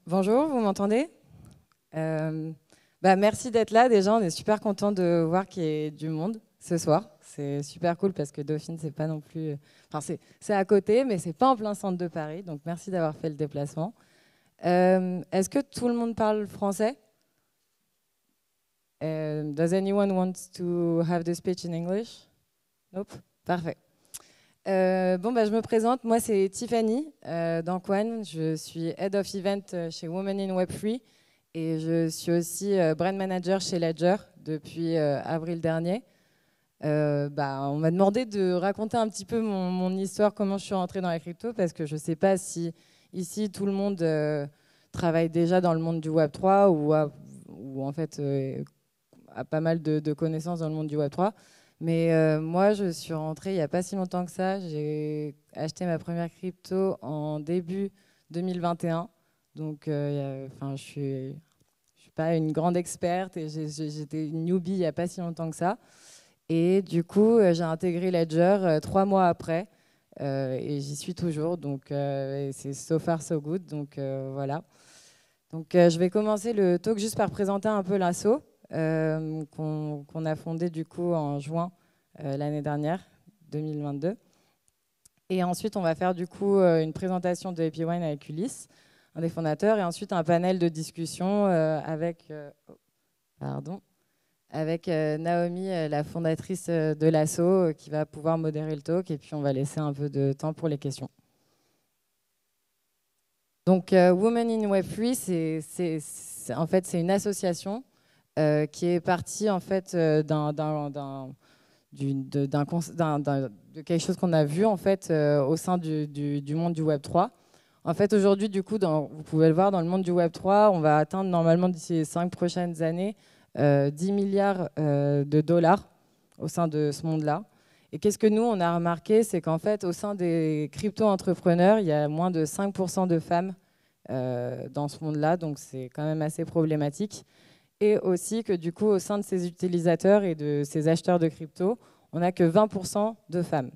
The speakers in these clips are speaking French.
Bonjour, vous m'entendez? Merci d'être là. Déjà, on est super content de voir qu'il y ait du monde ce soir. C'est super cool parce que Dauphine, c'est pas non plus. Enfin, c'est à côté, mais c'est pas en plein centre de Paris. Donc, merci d'avoir fait le déplacement. Est-ce que tout le monde parle français? Does anyone want to have the speech in English? Nope. Parfait. Je me présente. Moi, c'est Tiffany Dankwan. Je suis Head of Event chez Women in Web3 et je suis aussi Brand Manager chez Ledger depuis avril dernier. On m'a demandé de raconter un petit peu mon histoire, comment je suis rentrée dans la crypto, parce que je ne sais pas si ici tout le monde travaille déjà dans le monde du Web3 ou en fait a pas mal de connaissances dans le monde du Web3. Mais moi, je suis rentrée il n'y a pas si longtemps que ça. J'ai acheté ma première crypto en début 2021. Donc, je suis pas une grande experte et j'étais une newbie il n'y a pas si longtemps que ça. Et du coup, j'ai intégré Ledger 3 mois après et j'y suis toujours. Donc, c'est so far so good. Donc, voilà. Donc, je vais commencer le talk juste par présenter un peu l'asso qu'on a fondé du coup en juin l'année dernière, 2022. Et ensuite, on va faire du coup une présentation de Happy Wine avec Ulysse, un des fondateurs, et ensuite un panel de discussion avec Naomi, la fondatrice de l'asso, qui va pouvoir modérer le talk, et puis on va laisser un peu de temps pour les questions. Donc, Women in Web3, c'est une association qui est partie en fait de quelque chose qu'on a vu en fait au sein du monde du Web3. En fait, aujourd'hui, du coup, vous pouvez le voir, dans le monde du Web3, on va atteindre normalement d'ici les 5 prochaines années 10 milliards de dollars au sein de ce monde-là. Et qu'est-ce que nous, on a remarqué, c'est qu'en fait, au sein des crypto-entrepreneurs, il y a moins de 5% de femmes dans ce monde-là, donc c'est quand même assez problématique. Et aussi que du coup, au sein de ces utilisateurs et de ces acheteurs de crypto, on n'a que 20% de femmes.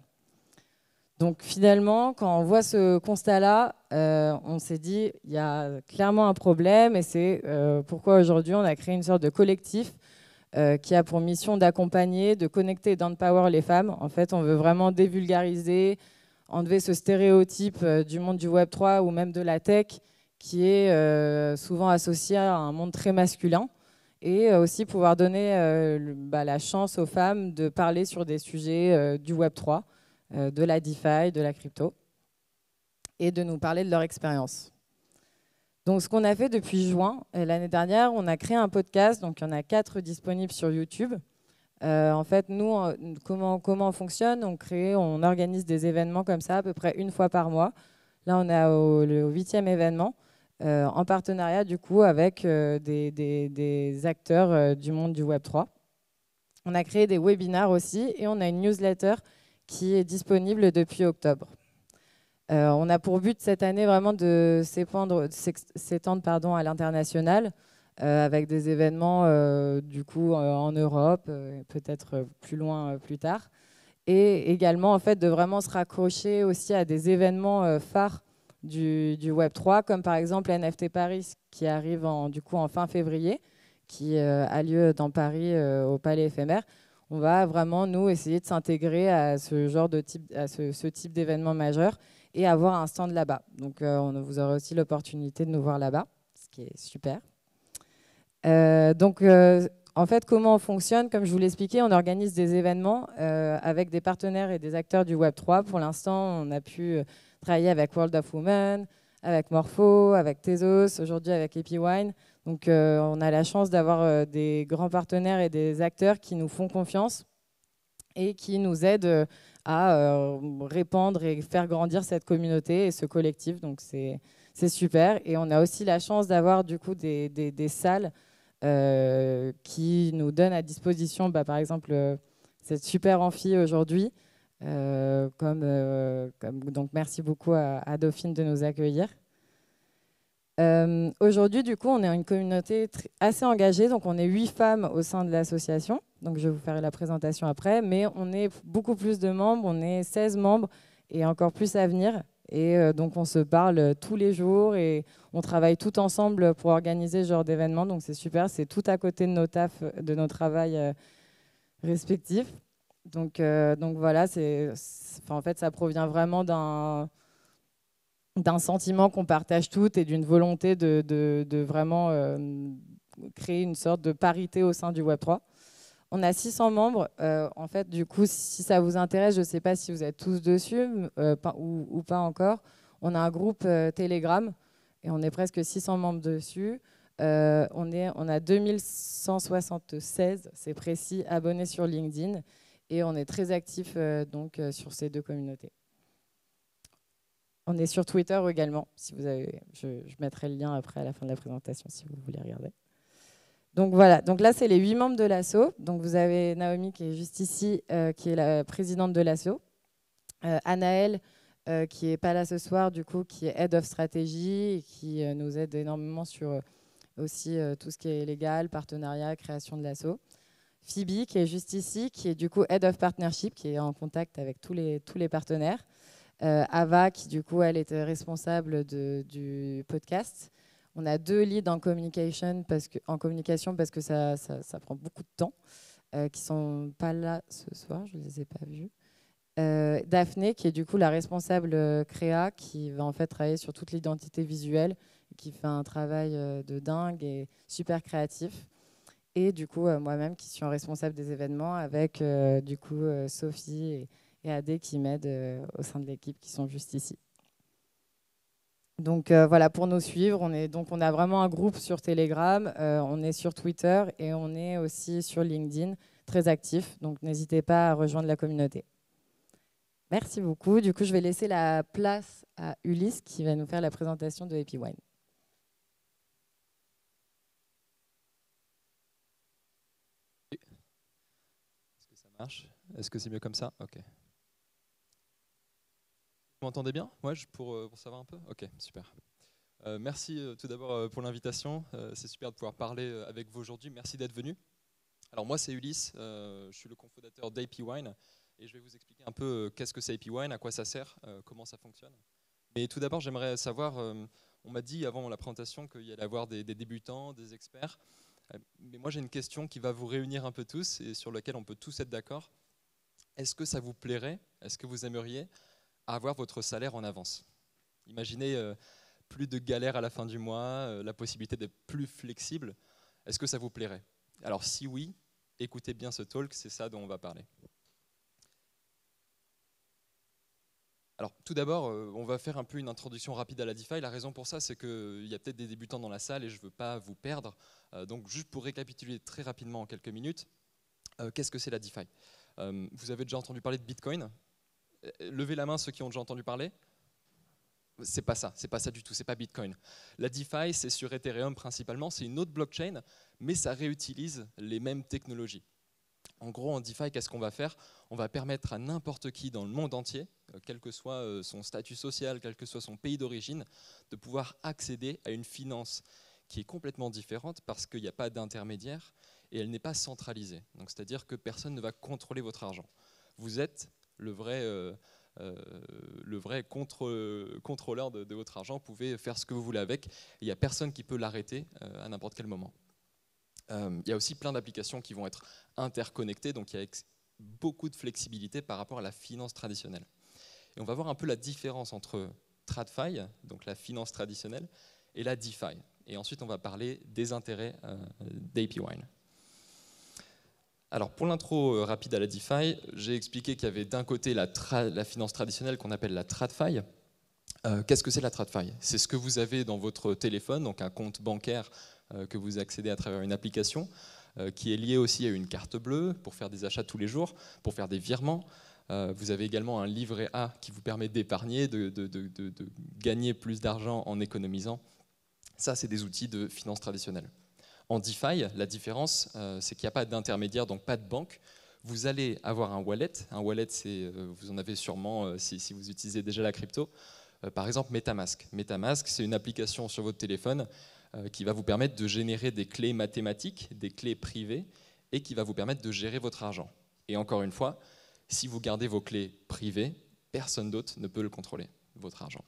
Donc finalement, quand on voit ce constat-là, on s'est dit, il y a clairement un problème et c'est pourquoi aujourd'hui on a créé une sorte de collectif qui a pour mission d'accompagner, de connecter et d'empower les femmes. En fait, on veut vraiment dévulgariser, enlever ce stéréotype du monde du Web3 ou même de la tech qui est souvent associé à un monde très masculin et aussi pouvoir donner la chance aux femmes de parler sur des sujets du Web3, de la DeFi, de la crypto et de nous parler de leur expérience. Donc, ce qu'on a fait depuis juin l'année dernière, on a créé un podcast. Donc, il y en a 4 disponibles sur YouTube. En fait, nous, comment on fonctionne? On organise des événements comme ça, à peu près une fois par mois. Là, on est au 8e événement, en partenariat du coup avec des acteurs du monde du Web3. On a créé des webinars aussi et on a une newsletter qui est disponible depuis octobre. On a pour but cette année vraiment de s'étendre à l'international avec des événements du coup en Europe, peut-être plus loin plus tard. Et également en fait de vraiment se raccrocher aussi à des événements phares du Web3, comme par exemple NFT Paris qui arrive du coup en fin février, qui a lieu dans Paris au Palais éphémère. On va vraiment nous essayer de s'intégrer à ce type d'événement majeur et avoir un stand là-bas. Donc, vous aurez aussi l'opportunité de nous voir là-bas, ce qui est super. En fait, comment on fonctionne? Comme je vous l'expliquais, on organise des événements avec des partenaires et des acteurs du Web3. Pour l'instant, on a pu travailler avec World of Women, avec Morpho, avec Tezos, aujourd'hui avec Happy Wine. Donc, on a la chance d'avoir des grands partenaires et des acteurs qui nous font confiance et qui nous aident à répandre et faire grandir cette communauté et ce collectif. Donc, c'est super. Et on a aussi la chance d'avoir du coup des salles qui nous donnent à disposition, par exemple, cette super amphi aujourd'hui. Donc, merci beaucoup à Dauphine de nous accueillir. Aujourd'hui, du coup, on est une communauté assez engagée, donc on est 8 femmes au sein de l'association, donc je vous ferai la présentation après, mais on est beaucoup plus de membres, on est 16 membres et encore plus à venir, et donc on se parle tous les jours et on travaille tout ensemble pour organiser ce genre d'événements, donc c'est super, c'est tout à côté de nos tafs, de nos travails respectifs. Donc voilà, enfin, en fait, ça provient vraiment d'un sentiment qu'on partage toutes et d'une volonté de vraiment créer une sorte de parité au sein du Web3. On a 600 membres. En fait, du coup, si ça vous intéresse, je ne sais pas si vous êtes tous dessus ou pas encore. On a un groupe Telegram et on est presque 600 membres dessus. On a 2176, c'est précis, abonnés sur LinkedIn et on est très actifs sur ces deux communautés. On est sur Twitter également, si vous avez, je mettrai le lien après à la fin de la présentation si vous voulez regarder. Donc voilà, donc là c'est les 8 membres de l'asso. Donc vous avez Naomi qui est juste ici, qui est la présidente de l'asso. Anaëlle, qui n'est pas là ce soir, du coup, qui est Head of Strategy et qui nous aide énormément sur aussi tout ce qui est légal, partenariat, création de l'asso. Phoebe, qui est juste ici, qui est du coup Head of Partnership, qui est en contact avec tous les partenaires. Ava, qui du coup, elle était responsable du podcast. On a 2 leads en communication parce que ça prend beaucoup de temps, qui ne sont pas là ce soir, je ne les ai pas vus. Daphné, qui est du coup la responsable créa, qui va en fait travailler sur toute l'identité visuelle, qui fait un travail de dingue et super créatif. Et du coup, moi-même, qui suis en responsable des événements, avec du coup Sophie et Adé qui m'aident au sein de l'équipe, qui sont juste ici. Donc voilà, pour nous suivre, on a vraiment un groupe sur Telegram, on est sur Twitter et on est aussi sur LinkedIn, très actif. Donc n'hésitez pas à rejoindre la communauté. Merci beaucoup. Du coup, je vais laisser la place à Ulysse qui va nous faire la présentation de Happy Wine. Est-ce que ça marche? Est-ce que c'est mieux comme ça? Ok. Vous m'entendez bien? Ouais, pour savoir un peu? Ok, super. Merci tout d'abord pour l'invitation. C'est super de pouvoir parler avec vous aujourd'hui. Merci d'être venu. Alors moi, c'est Ulysse. Je suis le cofondateur d'Happy Wine et je vais vous expliquer un peu qu'est-ce que c'est Happy Wine, à quoi ça sert, comment ça fonctionne. Mais tout d'abord, j'aimerais savoir, on m'a dit avant la présentation qu'il y allait avoir des débutants, des experts. Mais moi, j'ai une question qui va vous réunir un peu tous et sur laquelle on peut tous être d'accord. Est-ce que ça vous plairait? Est-ce que vous aimeriez avoir votre salaire en avance? Imaginez plus de galères à la fin du mois, la possibilité d'être plus flexible. Est-ce que ça vous plairait? Alors si oui, écoutez bien ce talk, c'est ça dont on va parler. Alors tout d'abord, on va faire un peu une introduction rapide à la DeFi. La raison pour ça, c'est qu'il y a peut-être des débutants dans la salle et je ne veux pas vous perdre. Donc juste pour récapituler très rapidement en quelques minutes, qu'est-ce que c'est la DeFi? Vous avez déjà entendu parler de Bitcoin? Levez la main ceux qui ont déjà entendu parler. C'est pas ça du tout, c'est pas Bitcoin. La DeFi, c'est sur Ethereum principalement, c'est une autre blockchain, mais ça réutilise les mêmes technologies. En gros, en DeFi, qu'est-ce qu'on va faire? On va permettre à n'importe qui dans le monde entier, quel que soit son statut social, quel que soit son pays d'origine, de pouvoir accéder à une finance qui est complètement différente parce qu'il n'y a pas d'intermédiaire et elle n'est pas centralisée. Donc, c'est-à-dire que personne ne va contrôler votre argent. Vous êtes le vrai contrôleur de votre argent. Vous pouvez faire ce que vous voulez avec. Il n'y a personne qui peut l'arrêter à n'importe quel moment. Il y a aussi plein d'applications qui vont être interconnectées, donc il y a beaucoup de flexibilité par rapport à la finance traditionnelle. Et on va voir un peu la différence entre TradFi, donc la finance traditionnelle, et la DeFi. Et ensuite, on va parler des intérêts d'Happy Wine. Alors, pour l'intro rapide à la DeFi, j'ai expliqué qu'il y avait d'un côté la finance traditionnelle qu'on appelle la TradFi. Qu'est-ce que c'est la TradFi? C'est ce que vous avez dans votre téléphone, donc un compte bancaire que vous accédez à travers une application qui est liée aussi à une carte bleue pour faire des achats tous les jours, pour faire des virements. Vous avez également un livret A qui vous permet d'épargner, de gagner plus d'argent en économisant. Ça, c'est des outils de finance traditionnelle. En DeFi, la différence, c'est qu'il n'y a pas d'intermédiaire, donc pas de banque. Vous allez avoir un wallet. Un wallet, vous en avez sûrement si vous utilisez déjà la crypto. Par exemple, MetaMask. MetaMask, c'est une application sur votre téléphone qui va vous permettre de générer des clés mathématiques, des clés privées, et qui va vous permettre de gérer votre argent. Et encore une fois, si vous gardez vos clés privées, personne d'autre ne peut le contrôler, votre argent.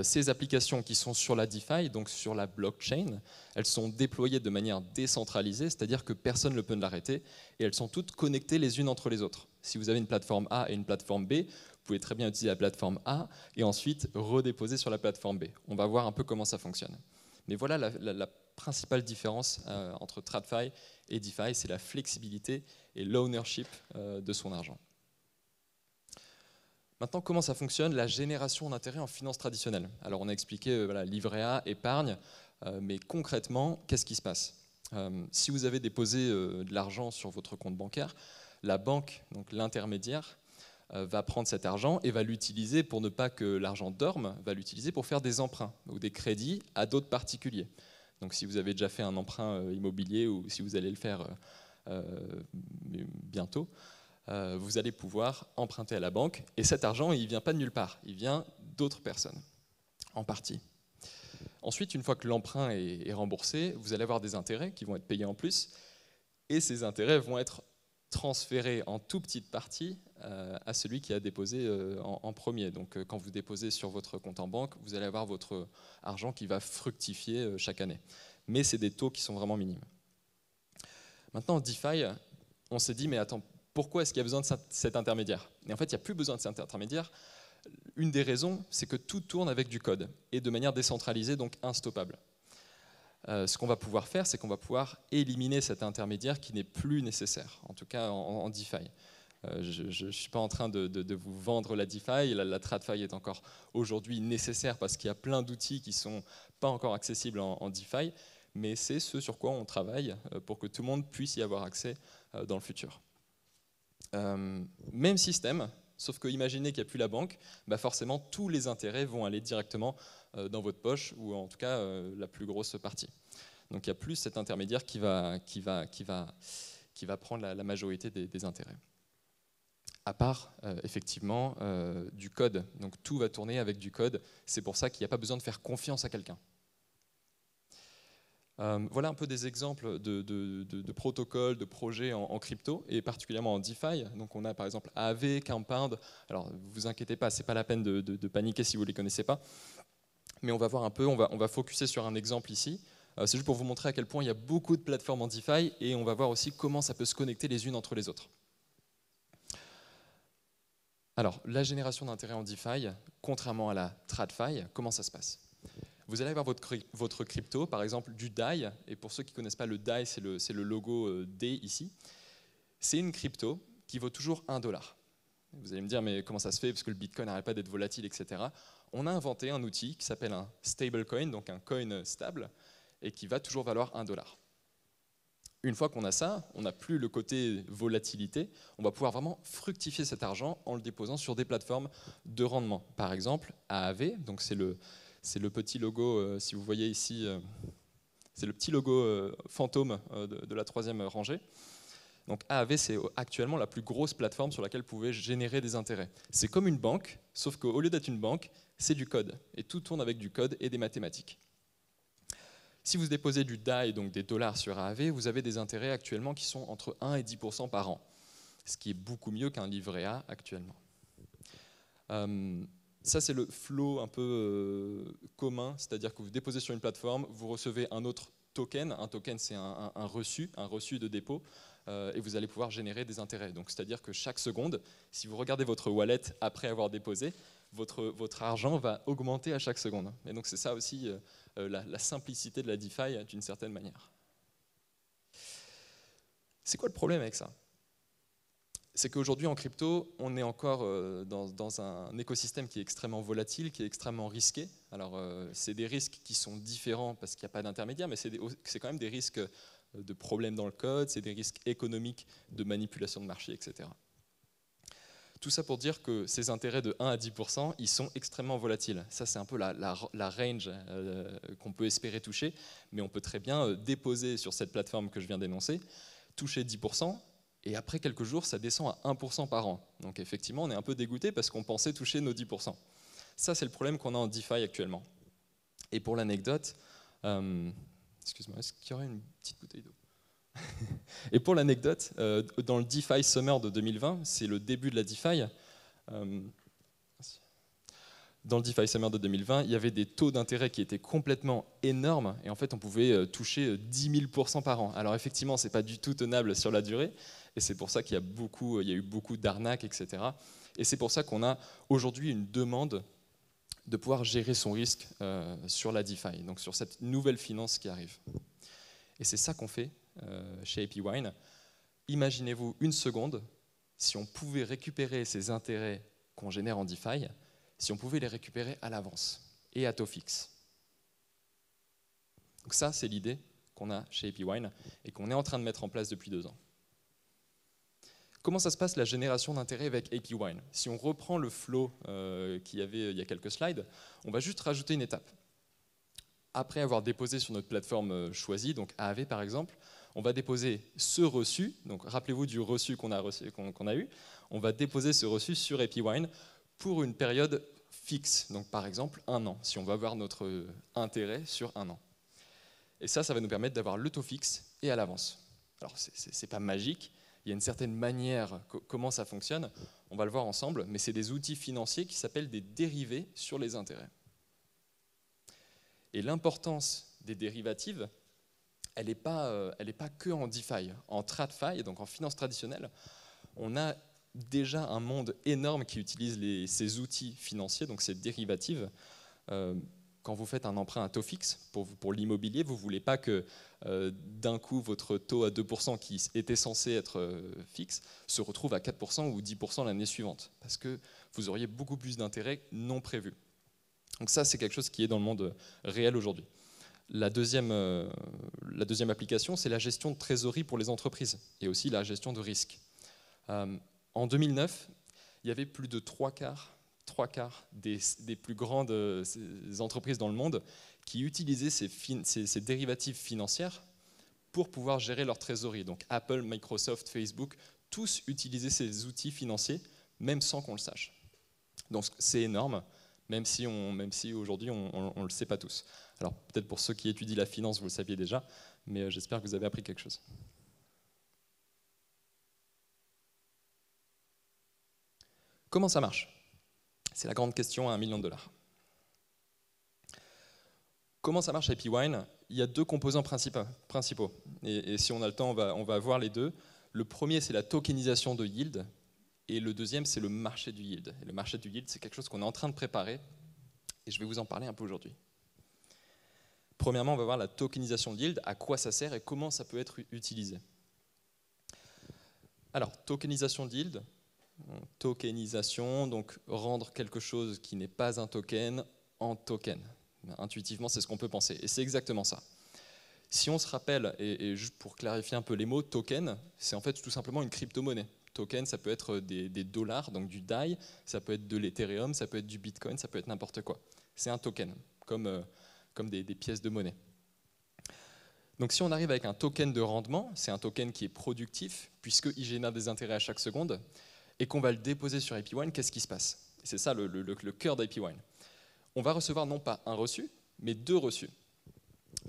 Ces applications qui sont sur la DeFi, donc sur la blockchain, elles sont déployées de manière décentralisée, c'est-à-dire que personne ne peut l'arrêter, et elles sont toutes connectées les unes entre les autres. Si vous avez une plateforme A et une plateforme B, vous pouvez très bien utiliser la plateforme A et ensuite redéposer sur la plateforme B. On va voir un peu comment ça fonctionne. Mais voilà la principale différence entre TradFi et DeFi, c'est la flexibilité et l'ownership de son argent. Maintenant, comment ça fonctionne, la génération d'intérêts en finance traditionnelle? Alors, on a expliqué voilà, livret A, épargne, mais concrètement, qu'est-ce qui se passe? Si vous avez déposé de l'argent sur votre compte bancaire, la banque, donc l'intermédiaire, va prendre cet argent et va l'utiliser pour ne pas que l'argent dorme, va l'utiliser pour faire des emprunts ou des crédits à d'autres particuliers. Donc, si vous avez déjà fait un emprunt immobilier ou si vous allez le faire bientôt, vous allez pouvoir emprunter à la banque, et cet argent, il ne vient pas de nulle part, il vient d'autres personnes, en partie. Ensuite, une fois que l'emprunt est remboursé, vous allez avoir des intérêts qui vont être payés en plus, et ces intérêts vont être transférés en tout petite partie à celui qui a déposé en premier. Donc quand vous déposez sur votre compte en banque, vous allez avoir votre argent qui va fructifier chaque année. Mais c'est des taux qui sont vraiment minimes. Maintenant, en DeFi, on s'est dit, mais attends, pourquoi est-ce qu'il y a besoin de cet intermédiaire? Et en fait, il n'y a plus besoin de cet intermédiaire. Une des raisons, c'est que tout tourne avec du code et de manière décentralisée, donc instoppable. Ce qu'on va pouvoir faire, c'est qu'on va pouvoir éliminer cet intermédiaire qui n'est plus nécessaire, en tout cas en DeFi. Je ne suis pas en train de vous vendre la DeFi, la TradFi est encore aujourd'hui nécessaire parce qu'il y a plein d'outils qui ne sont pas encore accessibles en DeFi, mais c'est ce sur quoi on travaille pour que tout le monde puisse y avoir accès dans le futur. Même système, sauf que imaginez qu'il n'y a plus la banque, bah forcément tous les intérêts vont aller directement dans votre poche, ou en tout cas la plus grosse partie. Donc il n'y a plus cet intermédiaire qui va prendre la majorité des intérêts. À part effectivement du code, donc tout va tourner avec du code, c'est pour ça qu'il n'y a pas besoin de faire confiance à quelqu'un. Voilà un peu des exemples de protocoles, de projets en crypto, et particulièrement en DeFi. Donc on a par exemple Aave, Compound. Alors vous inquiétez pas, c'est pas la peine de paniquer si vous les connaissez pas. Mais on va voir un peu, on va focuser sur un exemple ici. C'est juste pour vous montrer à quel point il y a beaucoup de plateformes en DeFi, et on va voir aussi comment ça peut se connecter les unes entre les autres. Alors la génération d'intérêt en DeFi, contrairement à la TradFi, comment ça se passe? Vous allez avoir votre crypto, par exemple du DAI, et pour ceux qui ne connaissent pas le DAI, c'est le logo D ici. C'est une crypto qui vaut toujours $1. Vous allez me dire, mais comment ça se fait, parce que le Bitcoin n'arrête pas d'être volatile, etc. On a inventé un outil qui s'appelle un stablecoin, donc un coin stable, et qui va toujours valoir $1. Une fois qu'on a ça, on n'a plus le côté volatilité, on va pouvoir vraiment fructifier cet argent en le déposant sur des plateformes de rendement. Par exemple, Aave, donc c'est le petit logo, si vous voyez ici, c'est le petit logo fantôme de la troisième rangée. Donc Aave, c'est actuellement la plus grosse plateforme sur laquelle vous pouvez générer des intérêts. C'est comme une banque, sauf qu'au lieu d'être une banque, c'est du code. Et tout tourne avec du code et des mathématiques. Si vous déposez du DAI, donc des dollars sur Aave, vous avez des intérêts actuellement qui sont entre 1 et 10% par an, ce qui est beaucoup mieux qu'un livret A actuellement. Ça, c'est le flow un peu commun, c'est-à-dire que vous déposez sur une plateforme, vous recevez un autre token. Un token, c'est un reçu de dépôt, et vous allez pouvoir générer des intérêts. Donc, c'est-à-dire que chaque seconde, si vous regardez votre wallet après avoir déposé, votre argent va augmenter à chaque seconde. Et donc, c'est ça aussi la simplicité de la DeFi d'une certaine manière. C'est quoi le problème avec ça ? C'est qu'aujourd'hui en crypto, on est encore dans un écosystème qui est extrêmement volatile, qui est extrêmement risqué. Alors c'est des risques qui sont différents parce qu'il n'y a pas d'intermédiaire, mais c'est quand même des risques de problèmes dans le code, c'est des risques économiques de manipulation de marché, etc. Tout ça pour dire que ces intérêts de 1 à 10%, ils sont extrêmement volatiles. Ça, c'est un peu la range qu'on peut espérer toucher, mais on peut très bien déposer sur cette plateforme que je viens d'énoncer, toucher 10%, et après quelques jours, ça descend à 1% par an. Donc effectivement, on est un peu dégoûté parce qu'on pensait toucher nos 10%. Ça, c'est le problème qu'on a en DeFi actuellement. Et pour l'anecdote, excuse-moi, est-ce qu'il y aurait une petite bouteille d'eau? Et pour l'anecdote, dans le DeFi Summer de 2020, c'est le début de la DeFi, dans le DeFi Summer de 2020, il y avait des taux d'intérêt qui étaient complètement énormes, et en fait on pouvait toucher 10 000% par an. Alors effectivement, ce n'est pas du tout tenable sur la durée, et c'est pour ça qu'il y a eu beaucoup d'arnaques, etc. Et c'est pour ça qu'on a aujourd'hui une demande de pouvoir gérer son risque sur la DeFi, donc sur cette nouvelle finance qui arrive. Et c'est ça qu'on fait chez AP Wine. Imaginez-vous une seconde, si on pouvait récupérer ces intérêts qu'on génère en DeFi, si on pouvait les récupérer à l'avance et à taux fixe. Donc ça, c'est l'idée qu'on a chez AP Wine et qu'on est en train de mettre en place depuis 2 ans. Comment ça se passe la génération d'intérêt avec AP Wine? Si on reprend le flow qu'il y avait il y a quelques slides, on va juste rajouter une étape. Après avoir déposé sur notre plateforme choisie, donc AAV par exemple, on va déposer ce reçu, donc rappelez-vous du reçu qu'on a eu, on va déposer ce reçu sur AP Wine pour une période fixe, donc par exemple 1 an, si on veut avoir notre intérêt sur 1 an. Et ça va nous permettre d'avoir le taux fixe et à l'avance. Alors c'est pas magique, il y a une certaine manière comment ça fonctionne, on va le voir ensemble, mais c'est des outils financiers qui s'appellent des dérivés sur les intérêts. Et l'importance des dérivatives, elle n'est pas que en DeFi. En TradFi, donc en finance traditionnelle, on a déjà un monde énorme qui utilise ces outils financiers, donc ces dérivatives. Quand vous faites un emprunt à taux fixe pour l'immobilier, vous ne voulez pas que d'un coup votre taux à 2% qui était censé être fixe se retrouve à 4% ou 10% l'année suivante, parce que vous auriez beaucoup plus d'intérêts non prévus. Donc ça, c'est quelque chose qui est dans le monde réel aujourd'hui. La deuxième application, c'est la gestion de trésorerie pour les entreprises et aussi la gestion de risque. En 2009, il y avait plus de 3/4 des plus grandes entreprises dans le monde qui utilisaient ces dérivatives financières pour pouvoir gérer leur trésorerie. Donc Apple, Microsoft, Facebook, tous utilisaient ces outils financiers, même sans qu'on le sache. Donc c'est énorme, même si aujourd'hui on ne le sait pas tous. Alors peut-être pour ceux qui étudient la finance, vous le saviez déjà, mais j'espère que vous avez appris quelque chose. Comment ça marche? C'est la grande question à $1 million. Comment ça marche à AP Wine? Il y a 2 composants principaux. Et si on a le temps, on va voir les 2. Le premier, c'est la tokenisation de yield. Et le deuxième, c'est le marché du yield. Et le marché du yield, c'est quelque chose qu'on est en train de préparer. Et je vais vous en parler un peu aujourd'hui. Premièrement, on va voir la tokenisation de yield, à quoi ça sert et comment ça peut être utilisé. Alors, tokenisation de yield. Tokenisation, donc rendre quelque chose qui n'est pas un token en token. Intuitivement, c'est ce qu'on peut penser. Et c'est exactement ça. Si on se rappelle, et juste pour clarifier un peu les mots, token, c'est en fait tout simplement une crypto-monnaie. Token, ça peut être des dollars, donc du DAI, ça peut être de l'Ethereum, ça peut être du Bitcoin, ça peut être n'importe quoi. C'est un token, comme des pièces de monnaie. Donc si on arrive avec un token de rendement, c'est un token qui est productif, puisqu'il génère des intérêts à chaque seconde, et qu'on va le déposer sur AP Wine, qu'est-ce qui se passe? C'est ça le cœur d'AP Wine. On va recevoir non pas un reçu, mais 2 reçus.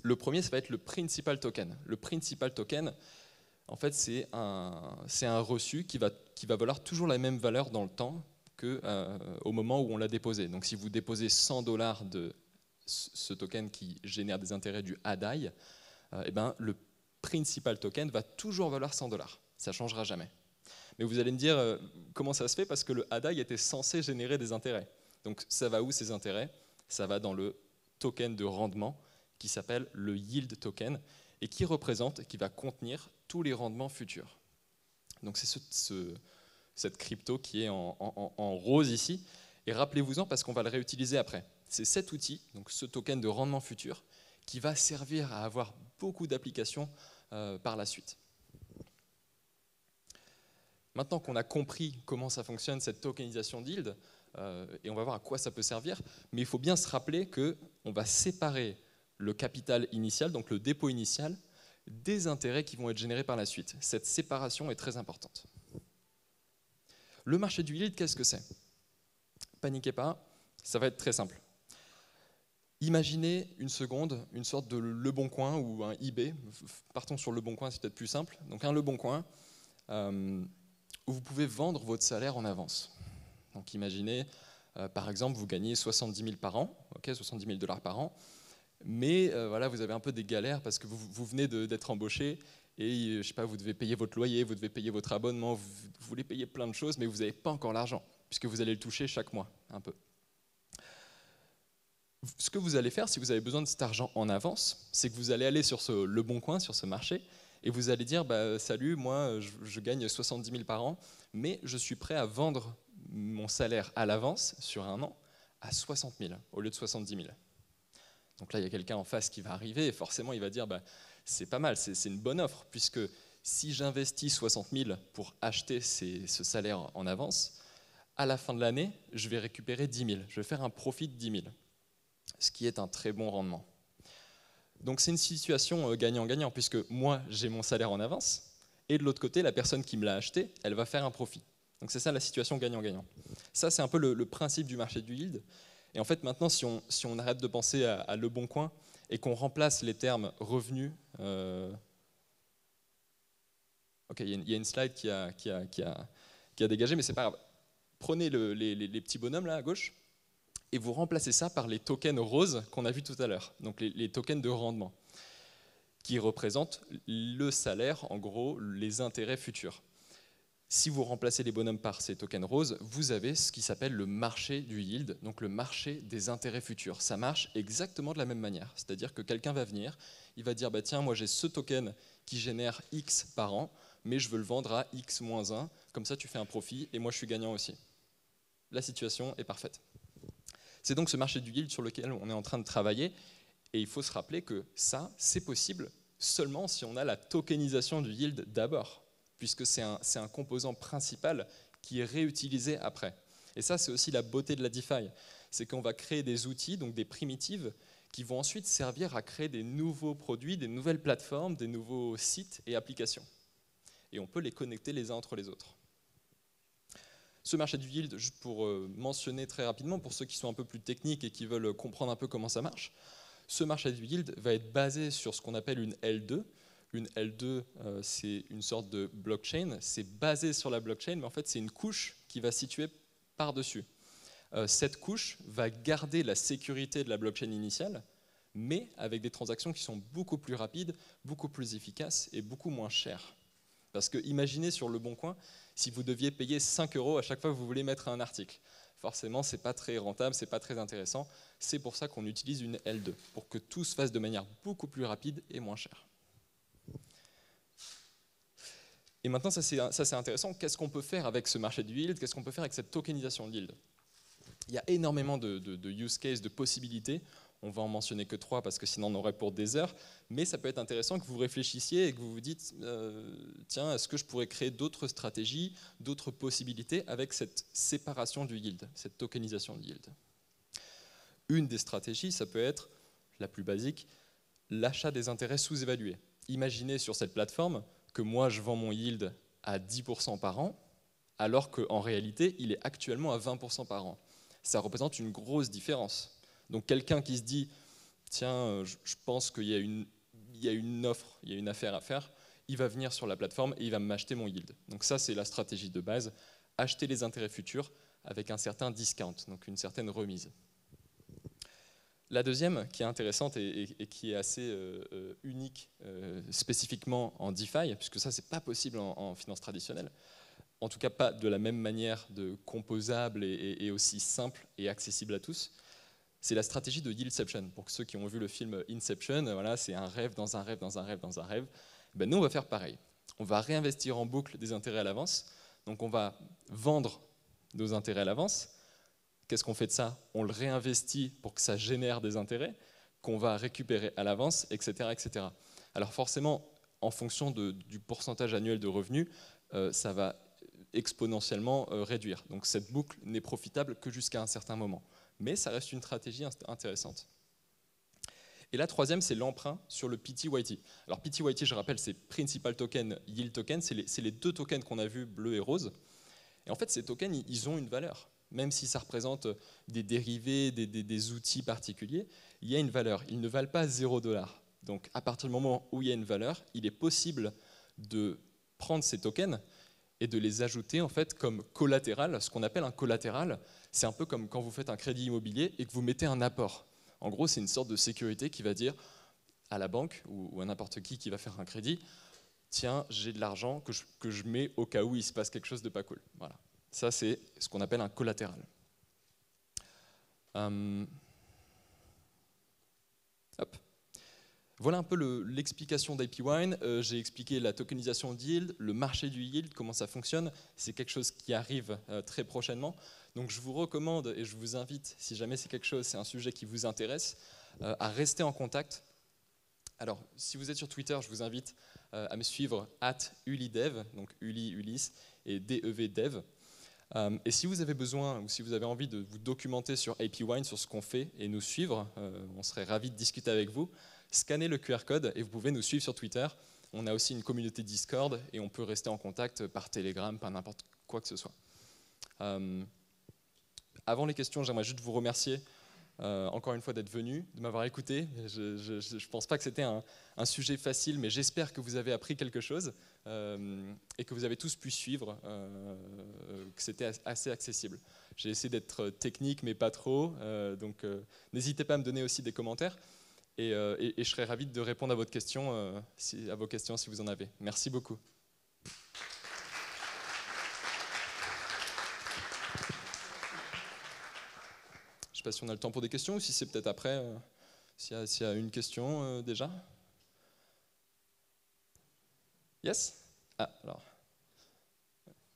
Le premier, ça va être le principal token. Le principal token, en fait, c'est un reçu qui va valoir toujours la même valeur dans le temps qu'au moment où on l'a déposé. Donc si vous déposez $100 de ce token qui génère des intérêts du ADAI, eh ben, le principal token va toujours valoir $100. Ça ne changera jamais. Mais vous allez me dire comment ça se fait, parce que le ADAI était censé générer des intérêts. Donc ça va où ces intérêts? Ça va dans le token de rendement qui s'appelle le yield token et qui va contenir tous les rendements futurs. Donc c'est cette crypto qui est en rose ici. Et rappelez-vous-en parce qu'on va le réutiliser après. C'est cet outil, donc ce token de rendement futur, qui va servir à avoir beaucoup d'applications par la suite. Maintenant qu'on a compris comment ça fonctionne, cette tokenisation de yield, et on va voir à quoi ça peut servir, mais il faut bien se rappeler qu'on va séparer le capital initial, donc le dépôt initial, des intérêts qui vont être générés par la suite. Cette séparation est très importante. Le marché du yield, qu'est-ce que c'est? Paniquez pas, Ça va être très simple. Imaginez une seconde une sorte de Leboncoin ou un eBay. Partons sur Leboncoin, c'est peut-être plus simple. Donc un Leboncoin où vous pouvez vendre votre salaire en avance. Donc imaginez, par exemple, vous gagnez 70 000 par an, 70 000 $ par an, mais voilà, vous avez un peu des galères parce que vous venez d'être embauché et je sais pas, vous devez payer votre loyer, vous devez payer votre abonnement, vous voulez payer plein de choses, mais vous n'avez pas encore l'argent, puisque vous allez le toucher chaque mois, un peu. Ce que vous allez faire, si vous avez besoin de cet argent en avance, c'est que vous allez aller sur ce Leboncoin, sur ce marché, et vous allez dire, salut, moi je gagne 70 000 par an, mais je suis prêt à vendre mon salaire à l'avance, sur un an, à 60 000 au lieu de 70 000. Donc là, il y a quelqu'un en face qui va arriver, et forcément il va dire, c'est pas mal, c'est une bonne offre, puisque si j'investis 60 000 pour acheter ce salaire en avance, à la fin de l'année, je vais récupérer 10 000, je vais faire un profit de 10 000. Ce qui est un très bon rendement. Donc c'est une situation gagnant-gagnant, puisque moi j'ai mon salaire en avance, et de l'autre côté, la personne qui me l'a acheté, elle va faire un profit. Donc c'est ça la situation gagnant-gagnant. Ça c'est un peu le principe du marché du yield. Et en fait maintenant, si on arrête de penser à Leboncoin et qu'on remplace les termes revenus... Ok, il y a une slide qui a dégagé, mais c'est pas grave. Prenez les petits bonhommes là à gauche, et vous remplacez ça par les tokens roses qu'on a vus tout à l'heure, donc les tokens de rendement, qui représentent le salaire, en gros, les intérêts futurs. Si vous remplacez les bonhommes par ces tokens roses, vous avez ce qui s'appelle le marché du yield, donc le marché des intérêts futurs. Ça marche exactement de la même manière, c'est-à-dire que quelqu'un va venir, il va dire, tiens, moi j'ai ce token qui génère X par an, mais je veux le vendre à X-1, comme ça tu fais un profit, et moi je suis gagnant aussi. La situation est parfaite. C'est donc ce marché du yield sur lequel on est en train de travailler, et il faut se rappeler que ça, c'est possible seulement si on a la tokenisation du yield d'abord, puisque c'est un composant principal qui est réutilisé après. Et ça, c'est aussi la beauté de la DeFi, c'est qu'on va créer des outils, donc des primitives, qui vont ensuite servir à créer des nouveaux produits, des nouvelles plateformes, des nouveaux sites et applications. Et on peut les connecter les uns entre les autres. Ce marché du yield, juste pour mentionner très rapidement, pour ceux qui sont un peu plus techniques et qui veulent comprendre un peu comment ça marche, ce marché du yield va être basé sur ce qu'on appelle une L2. Une L2, c'est une sorte de blockchain, c'est basé sur la blockchain, mais en fait c'est une couche qui va situer par-dessus. Cette couche va garder la sécurité de la blockchain initiale, mais avec des transactions qui sont beaucoup plus rapides, beaucoup plus efficaces et beaucoup moins chères. Parce que imaginez sur Leboncoin, si vous deviez payer 5 € à chaque fois que vous voulez mettre un article. Forcément, ce n'est pas très rentable, ce n'est pas très intéressant. C'est pour ça qu'on utilise une L2, pour que tout se fasse de manière beaucoup plus rapide et moins chère. Et maintenant, ça c'est intéressant. Qu'est-ce qu'on peut faire avec ce marché du yield? Qu'est-ce qu'on peut faire avec cette tokenisation de yield? Il y a énormément de use cases, de possibilités. On va en mentionner que 3 parce que sinon on aurait pour des heures, mais ça peut être intéressant que vous réfléchissiez et que vous vous dites tiens, est-ce que je pourrais créer d'autres stratégies, d'autres possibilités avec cette séparation du yield, cette tokenisation de yield. Une des stratégies, ça peut être, la plus basique, l'achat des intérêts sous-évalués. Imaginez sur cette plateforme que moi je vends mon yield à 10% par an, alors qu'en réalité il est actuellement à 20% par an. Ça représente une grosse différence. Donc quelqu'un qui se dit, tiens, je pense qu'il y a une offre, il y a une affaire à faire, il va venir sur la plateforme et il va m'acheter mon yield. Donc ça, c'est la stratégie de base, acheter les intérêts futurs avec un certain discount, donc une certaine remise. La deuxième, qui est intéressante et qui est assez unique spécifiquement en DeFi, puisque ça, c'est pas possible en finance traditionnelle, en tout cas pas de la même manière de composable et aussi simple et accessible à tous, c'est la stratégie de Yieldception. Pour ceux qui ont vu le film Inception, voilà, c'est un rêve dans un rêve dans un rêve dans un rêve. Ben nous, on va faire pareil. On va réinvestir en boucle des intérêts à l'avance. Donc on va vendre nos intérêts à l'avance. Qu'est-ce qu'on fait de ça? On le réinvestit pour que ça génère des intérêts qu'on va récupérer à l'avance, etc., etc. Alors forcément, en fonction du pourcentage annuel de revenus, ça va exponentiellement réduire. Donc cette boucle n'est profitable que jusqu'à un certain moment. Mais ça reste une stratégie intéressante. Et la troisième, c'est l'emprunt sur le PTYT. Alors PTYT, je rappelle, c'est Principal Token, Yield Token, c'est les deux tokens qu'on a vus, bleu et rose. Et en fait, ces tokens, ils ont une valeur. Même si ça représente des dérivés, des outils particuliers, il y a une valeur. Ils ne valent pas 0$. Donc à partir du moment où il y a une valeur, il est possible de prendre ces tokens et de les ajouter en fait comme collatéral. Ce qu'on appelle un collatéral, c'est un peu comme quand vous faites un crédit immobilier et que vous mettez un apport. En gros, c'est une sorte de sécurité qui va dire à la banque ou à n'importe qui va faire un crédit, tiens, j'ai de l'argent que je mets au cas où il se passe quelque chose de pas cool. Voilà. Ça, c'est ce qu'on appelle un collatéral. Hop. Voilà un peu l'explication d'APWine. J'ai expliqué la tokenisation de yield, le marché du yield, comment ça fonctionne. C'est quelque chose qui arrive très prochainement. Donc je vous recommande et je vous invite, si jamais c'est quelque chose, c'est un sujet qui vous intéresse, à rester en contact. Alors, si vous êtes sur Twitter, je vous invite à me suivre @ulidev, donc Uli, Ulysse, et DEVDev. Et si vous avez besoin ou si vous avez envie de vous documenter sur APWine, sur ce qu'on fait et nous suivre, on serait ravis de discuter avec vous. Scannez le QR code et vous pouvez nous suivre sur Twitter. On a aussi une communauté Discord et on peut rester en contact par Telegram, par n'importe quoi que ce soit. Avant les questions, j'aimerais juste vous remercier encore une fois d'être venu, de m'avoir écouté. Je ne pense pas que c'était un sujet facile, mais j'espère que vous avez appris quelque chose et que vous avez tous pu suivre, que c'était assez accessible. J'ai essayé d'être technique, mais pas trop, donc n'hésitez pas à me donner aussi des commentaires et je serais ravi de répondre à vos questions si vous en avez. Merci beaucoup. Je ne sais pas si on a le temps pour des questions ou si c'est peut-être après, s'il y a une question déjà. Yes? Ah, alors.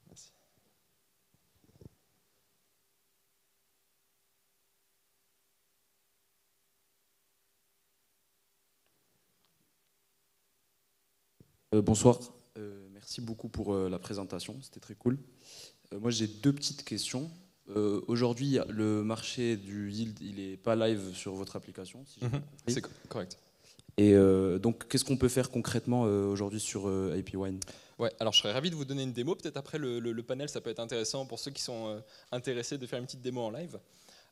Merci. Bonsoir, merci beaucoup pour la présentation, c'était très cool. Moi j'ai deux petites questions. Aujourd'hui, le marché du yield, il n'est pas live sur votre application, si j'ai bien compris. C'est correct. Et donc, qu'est-ce qu'on peut faire concrètement aujourd'hui sur APWine? Ouais, alors je serais ravi de vous donner une démo. Peut-être après le panel, ça peut être intéressant pour ceux qui sont intéressés de faire une petite démo en live.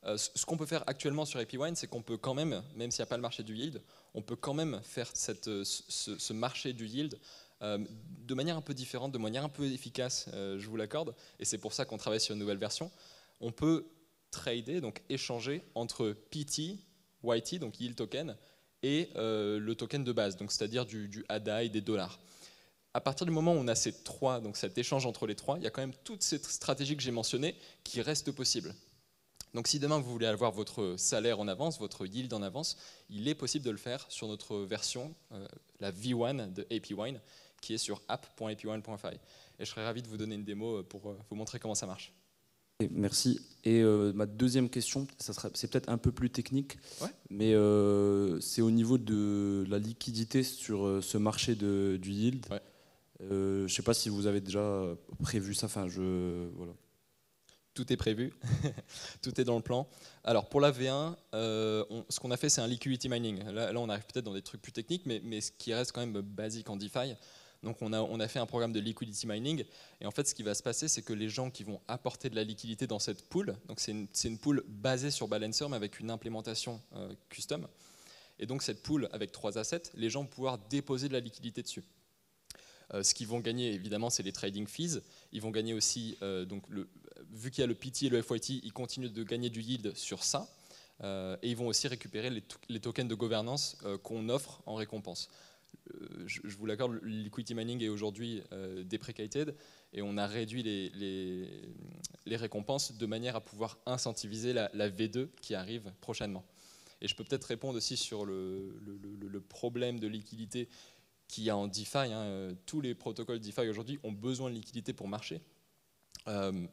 Ce qu'on peut faire actuellement sur APWine, c'est qu'on peut quand même s'il n'y a pas le marché du yield, on peut quand même faire ce marché du yield de manière un peu différente, de manière un peu efficace, je vous l'accorde. Et c'est pour ça qu'on travaille sur une nouvelle version. On peut trader, donc échanger entre PT, YT, donc yield token, et le token de base, donc c'est-à-dire du ADA et des dollars. À partir du moment où on a ces trois, donc cet échange entre les trois, il y a quand même toutes ces stratégies que j'ai mentionnées qui restent possibles. Donc si demain vous voulez avoir votre salaire en avance, votre yield en avance, il est possible de le faire sur notre version, la V1 de APWine, qui est sur app.apwine.fi. Et je serais ravi de vous donner une démo pour vous montrer comment ça marche. Merci. Et ma deuxième question, c'est peut-être un peu plus technique, ouais, mais c'est au niveau de la liquidité sur ce marché du yield. Ouais. Je ne sais pas si vous avez déjà prévu ça. Enfin, voilà. Tout est prévu, tout est dans le plan. Alors pour la V1, ce qu'on a fait, c'est un liquidity mining. Là, on arrive peut-être dans des trucs plus techniques, mais ce qui reste quand même basique en DeFi. Donc on a fait un programme de liquidity mining, et en fait ce qui va se passer, c'est que les gens qui vont apporter de la liquidité dans cette pool, donc c'est une pool basée sur Balancer mais avec une implémentation custom, et donc cette pool avec 3 assets, les gens vont pouvoir déposer de la liquidité dessus. Ce qu'ils vont gagner évidemment, c'est les trading fees. Ils vont gagner aussi, vu qu'il y a le PT et le FYT, ils continuent de gagner du yield sur ça, et ils vont aussi récupérer les tokens de gouvernance qu'on offre en récompense. Je vous l'accorde, le liquidity mining est aujourd'hui deprecated et on a réduit les récompenses de manière à pouvoir incentiviser la V2 qui arrive prochainement. Et je peux peut-être répondre aussi sur le problème de liquidité qu'il y a en DeFi. Tous les protocoles DeFi aujourd'hui ont besoin de liquidité pour marcher.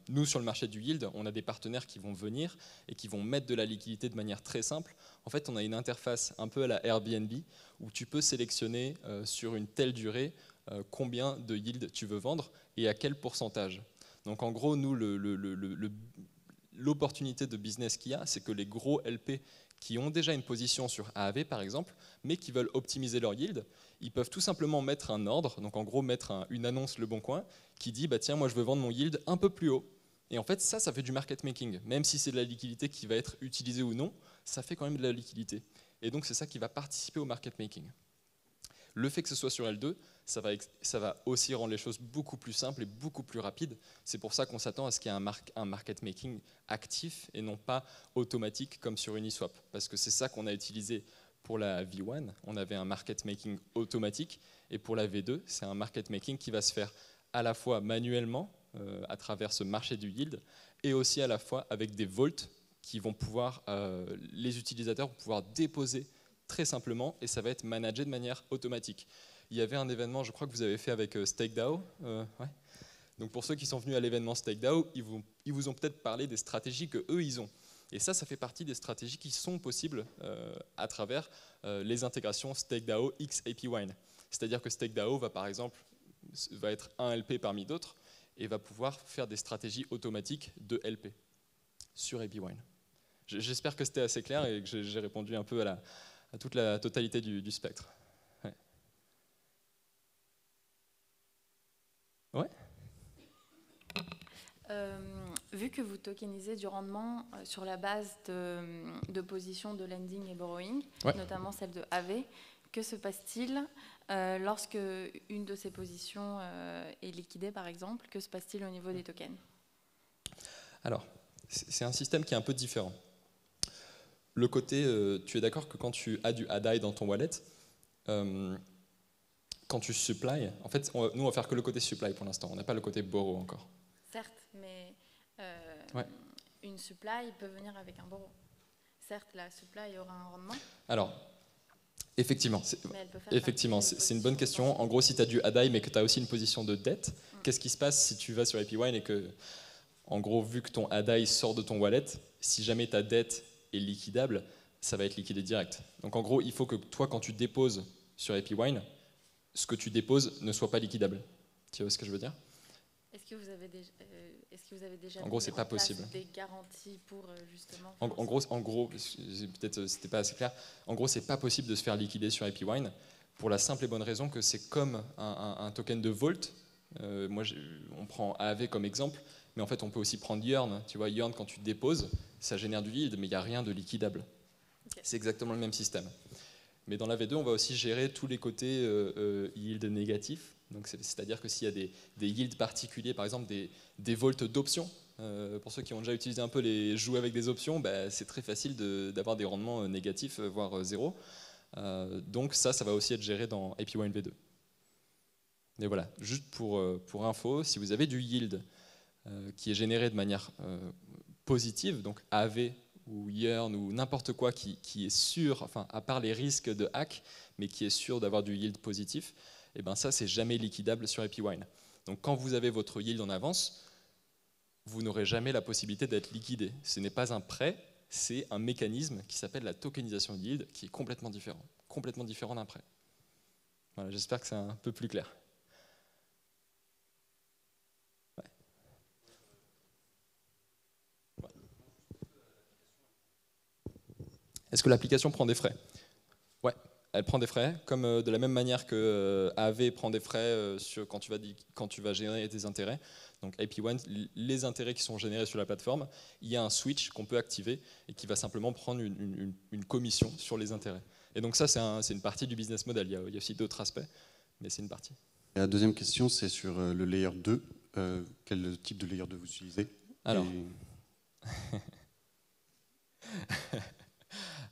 Nous, sur le marché du yield, on a des partenaires qui vont venir et qui vont mettre de la liquidité de manière très simple. En fait, on a une interface un peu à la Airbnb où tu peux sélectionner sur une telle durée combien de yield tu veux vendre et à quel pourcentage. Donc en gros, nous, l'opportunité de business qu'il y a, c'est que les gros LP qui ont déjà une position sur AAV par exemple, mais qui veulent optimiser leur yield, ils peuvent tout simplement mettre un ordre, donc en gros mettre une annonce Le Bon Coin, qui dit bah tiens, moi je veux vendre mon yield un peu plus haut. Et en fait, ça fait du market making. Même si c'est de la liquidité qui va être utilisée ou non, ça fait quand même de la liquidité. Et donc, c'est ça qui va participer au market making. Le fait que ce soit sur L2, ça va aussi rendre les choses beaucoup plus simples et beaucoup plus rapides. C'est pour ça qu'on s'attend à ce qu'il y ait un market making actif et non pas automatique comme sur Uniswap. Parce que c'est ça qu'on a utilisé pour la V1. On avait un market making automatique. Et pour la V2, c'est un market making qui va se faire à la fois manuellement, à travers ce marché du yield, et aussi à la fois avec des vaults qui vont pouvoir, les utilisateurs vont pouvoir déposer très simplement, et ça va être managé de manière automatique. Il y avait un événement, je crois que vous avez fait avec StakeDAO. Ouais. Donc pour ceux qui sont venus à l'événement StakeDAO, ils vous ont peut-être parlé des stratégies que eux ils ont. Et ça fait partie des stratégies qui sont possibles à travers les intégrations StakeDAO x APWine. C'est-à-dire que StakeDAO va par exemple va être un LP parmi d'autres et va pouvoir faire des stratégies automatiques de LP sur APWine. J'espère que c'était assez clair et que j'ai répondu un peu à toute la totalité du spectre. Ouais. Ouais. Vu que vous tokenisez du rendement sur la base de positions de lending et borrowing, ouais. notamment celle de AV, que se passe-t-il lorsque une de ces positions est liquidée, par exemple? Que se passe-t-il au niveau des tokens? Alors, c'est un système qui est un peu différent. Le côté, tu es d'accord que quand tu as du ADAI dans ton wallet, quand tu supply, en fait, nous on va faire que le côté supply pour l'instant, on n'a pas le côté borrow encore. Certes, mais ouais. Une supply peut venir avec un borrow. Certes, la supply aura un rendement. Alors, effectivement, c'est une bonne question. En gros, si tu as du ADAI mais que tu as aussi une position de dette, qu'est-ce qui se passe si tu vas sur APWine et que, en gros, vu que ton ADAI sort de ton wallet, si jamais ta dette est liquidable, ça va être liquidé direct. Donc en gros, il faut que toi, quand tu déposes sur APWine, ce que tu déposes ne soit pas liquidable. Tu vois ce que je veux dire? Est-ce que vous avez déjà en gros, c'est pas possible. Des garanties pour justement... En gros, peut-être c'était pas assez clair. En gros, c'est pas possible de se faire liquider sur APWine pour la simple et bonne raison que c'est comme un token de Vault. On prend AAV comme exemple, mais en fait, on peut aussi prendre Yearn. Tu vois, Yearn, quand tu déposes, ça génère du yield, mais il n'y a rien de liquidable. Okay. C'est exactement le même système. Mais dans la V2, on va aussi gérer tous les côtés yield négatifs. C'est-à-dire que s'il y a des yields particuliers, par exemple des volts d'options, pour ceux qui ont déjà utilisé un peu les jouer avec des options, bah, c'est très facile d'avoir des rendements négatifs, voire zéro. Donc ça va aussi être géré dans APWine V2. Et voilà, juste pour info, si vous avez du yield qui est généré de manière positive, donc AV ou Yearn ou n'importe quoi qui est sûr, enfin à part les risques de hack, mais qui est sûr d'avoir du yield positif, et ben ça c'est jamais liquidable sur APWine. Donc quand vous avez votre yield en avance, vous n'aurez jamais la possibilité d'être liquidé. Ce n'est pas un prêt, c'est un mécanisme qui s'appelle la tokenisation de yield, qui est complètement différent d'un prêt. Voilà, j'espère que c'est un peu plus clair. Est-ce que l'application prend des frais? Ouais, elle prend des frais, comme de la même manière que AAV prend des frais quand tu vas générer tes intérêts. Donc APWine, les intérêts qui sont générés sur la plateforme, il y a un switch qu'on peut activer et qui va simplement prendre une commission sur les intérêts. Et donc ça, c'est une partie du business model. Il y a aussi d'autres aspects, mais c'est une partie. Et la deuxième question, c'est sur le layer 2. Quel type de layer 2 vous utilisez? Alors...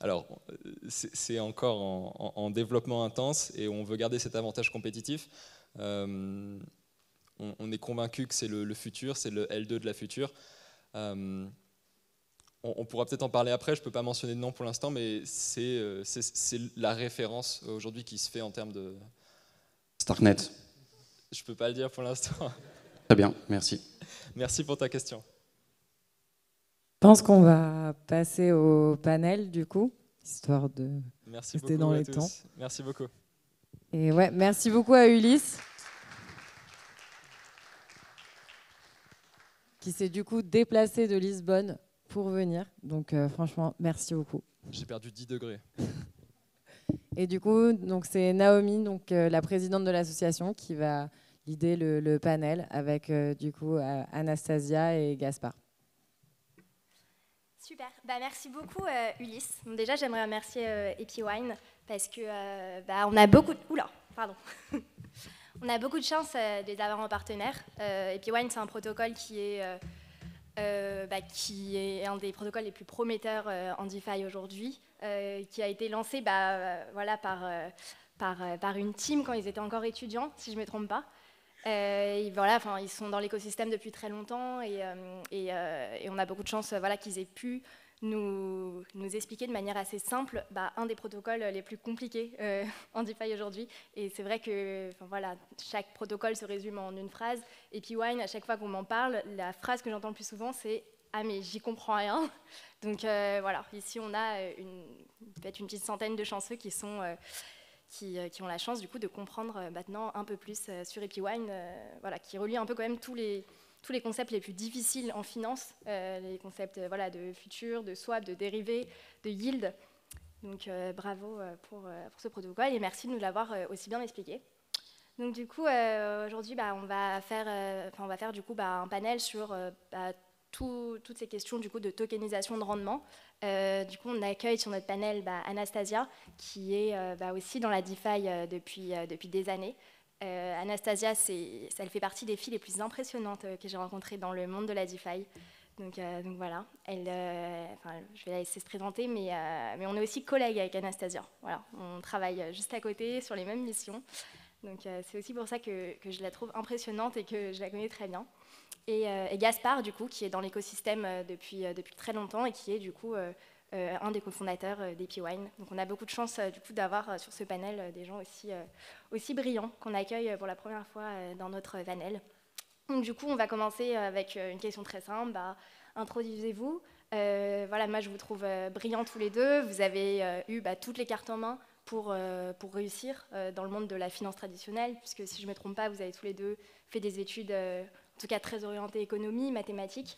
Alors, c'est encore en développement intense et on veut garder cet avantage compétitif. On est convaincu que c'est le futur, c'est le L2 de la future. On pourra peut-être en parler après, je ne peux pas mentionner de nom pour l'instant, mais c'est la référence aujourd'hui qui se fait en termes de... Starknet. Je ne peux pas le dire pour l'instant. Très bien, merci. Merci pour ta question. Je pense qu'on va passer au panel du coup, histoire de rester dans les temps. Merci beaucoup. Et ouais, merci beaucoup à Ulysse, qui s'est du coup déplacé de Lisbonne pour venir. Donc franchement, merci beaucoup. J'ai perdu 10 degrés. Et du coup, c'est Naomi, la présidente de l'association, qui va l'idée, le panel avec du coup Anastasia et Gaspard. Super, merci beaucoup Ulysse. Donc, déjà j'aimerais remercier Epywine parce que on a beaucoup de... Oula, pardon. On a beaucoup de chance de les avoir en partenaire. Epywine, c'est un protocole qui est un des protocoles les plus prometteurs en DeFi aujourd'hui, qui a été lancé par une team quand ils étaient encore étudiants, si je ne me trompe pas. Ils sont dans l'écosystème depuis très longtemps et on a beaucoup de chance qu'ils aient pu nous expliquer de manière assez simple un des protocoles les plus compliqués en DeFi aujourd'hui. Et c'est vrai que chaque protocole se résume en une phrase. Et Epywine, à chaque fois qu'on m'en parle, la phrase que j'entends le plus souvent, c'est « Ah mais j'y comprends rien ». Donc ici on a peut-être une petite centaine de chanceux qui ont la chance du coup de comprendre maintenant un peu plus sur Epywine, qui relie un peu quand même tous les concepts les plus difficiles en finance, les concepts de futur, de swap, de dérivés, de yield. Donc bravo pour ce protocole et merci de nous l'avoir aussi bien expliqué. Donc du coup aujourd'hui on va faire du coup un panel sur toutes ces questions du coup de tokenisation de rendement. Du coup on accueille sur notre panel Anastasia qui est aussi dans la DeFi depuis des années. Anastasia, elle fait partie des filles les plus impressionnantes que j'ai rencontrées dans le monde de la DeFi. Donc voilà, je vais la laisser se présenter, mais on est aussi collègues avec Anastasia. Voilà, on travaille juste à côté sur les mêmes missions. Donc c'est aussi pour ça que je la trouve impressionnante et que je la connais très bien. Et Gaspard, du coup, qui est dans l'écosystème depuis très longtemps et qui est du coup un des cofondateurs d'Epywine. Donc on a beaucoup de chance du coup d'avoir sur ce panel des gens aussi brillants qu'on accueille pour la première fois dans notre panel. Donc du coup on va commencer avec une question très simple. Introduisez-vous. Moi je vous trouve brillants tous les deux. Vous avez eu toutes les cartes en main pour réussir dans le monde de la finance traditionnelle, puisque si je ne me trompe pas, vous avez tous les deux fait des études en tout cas très orientées économie, mathématiques.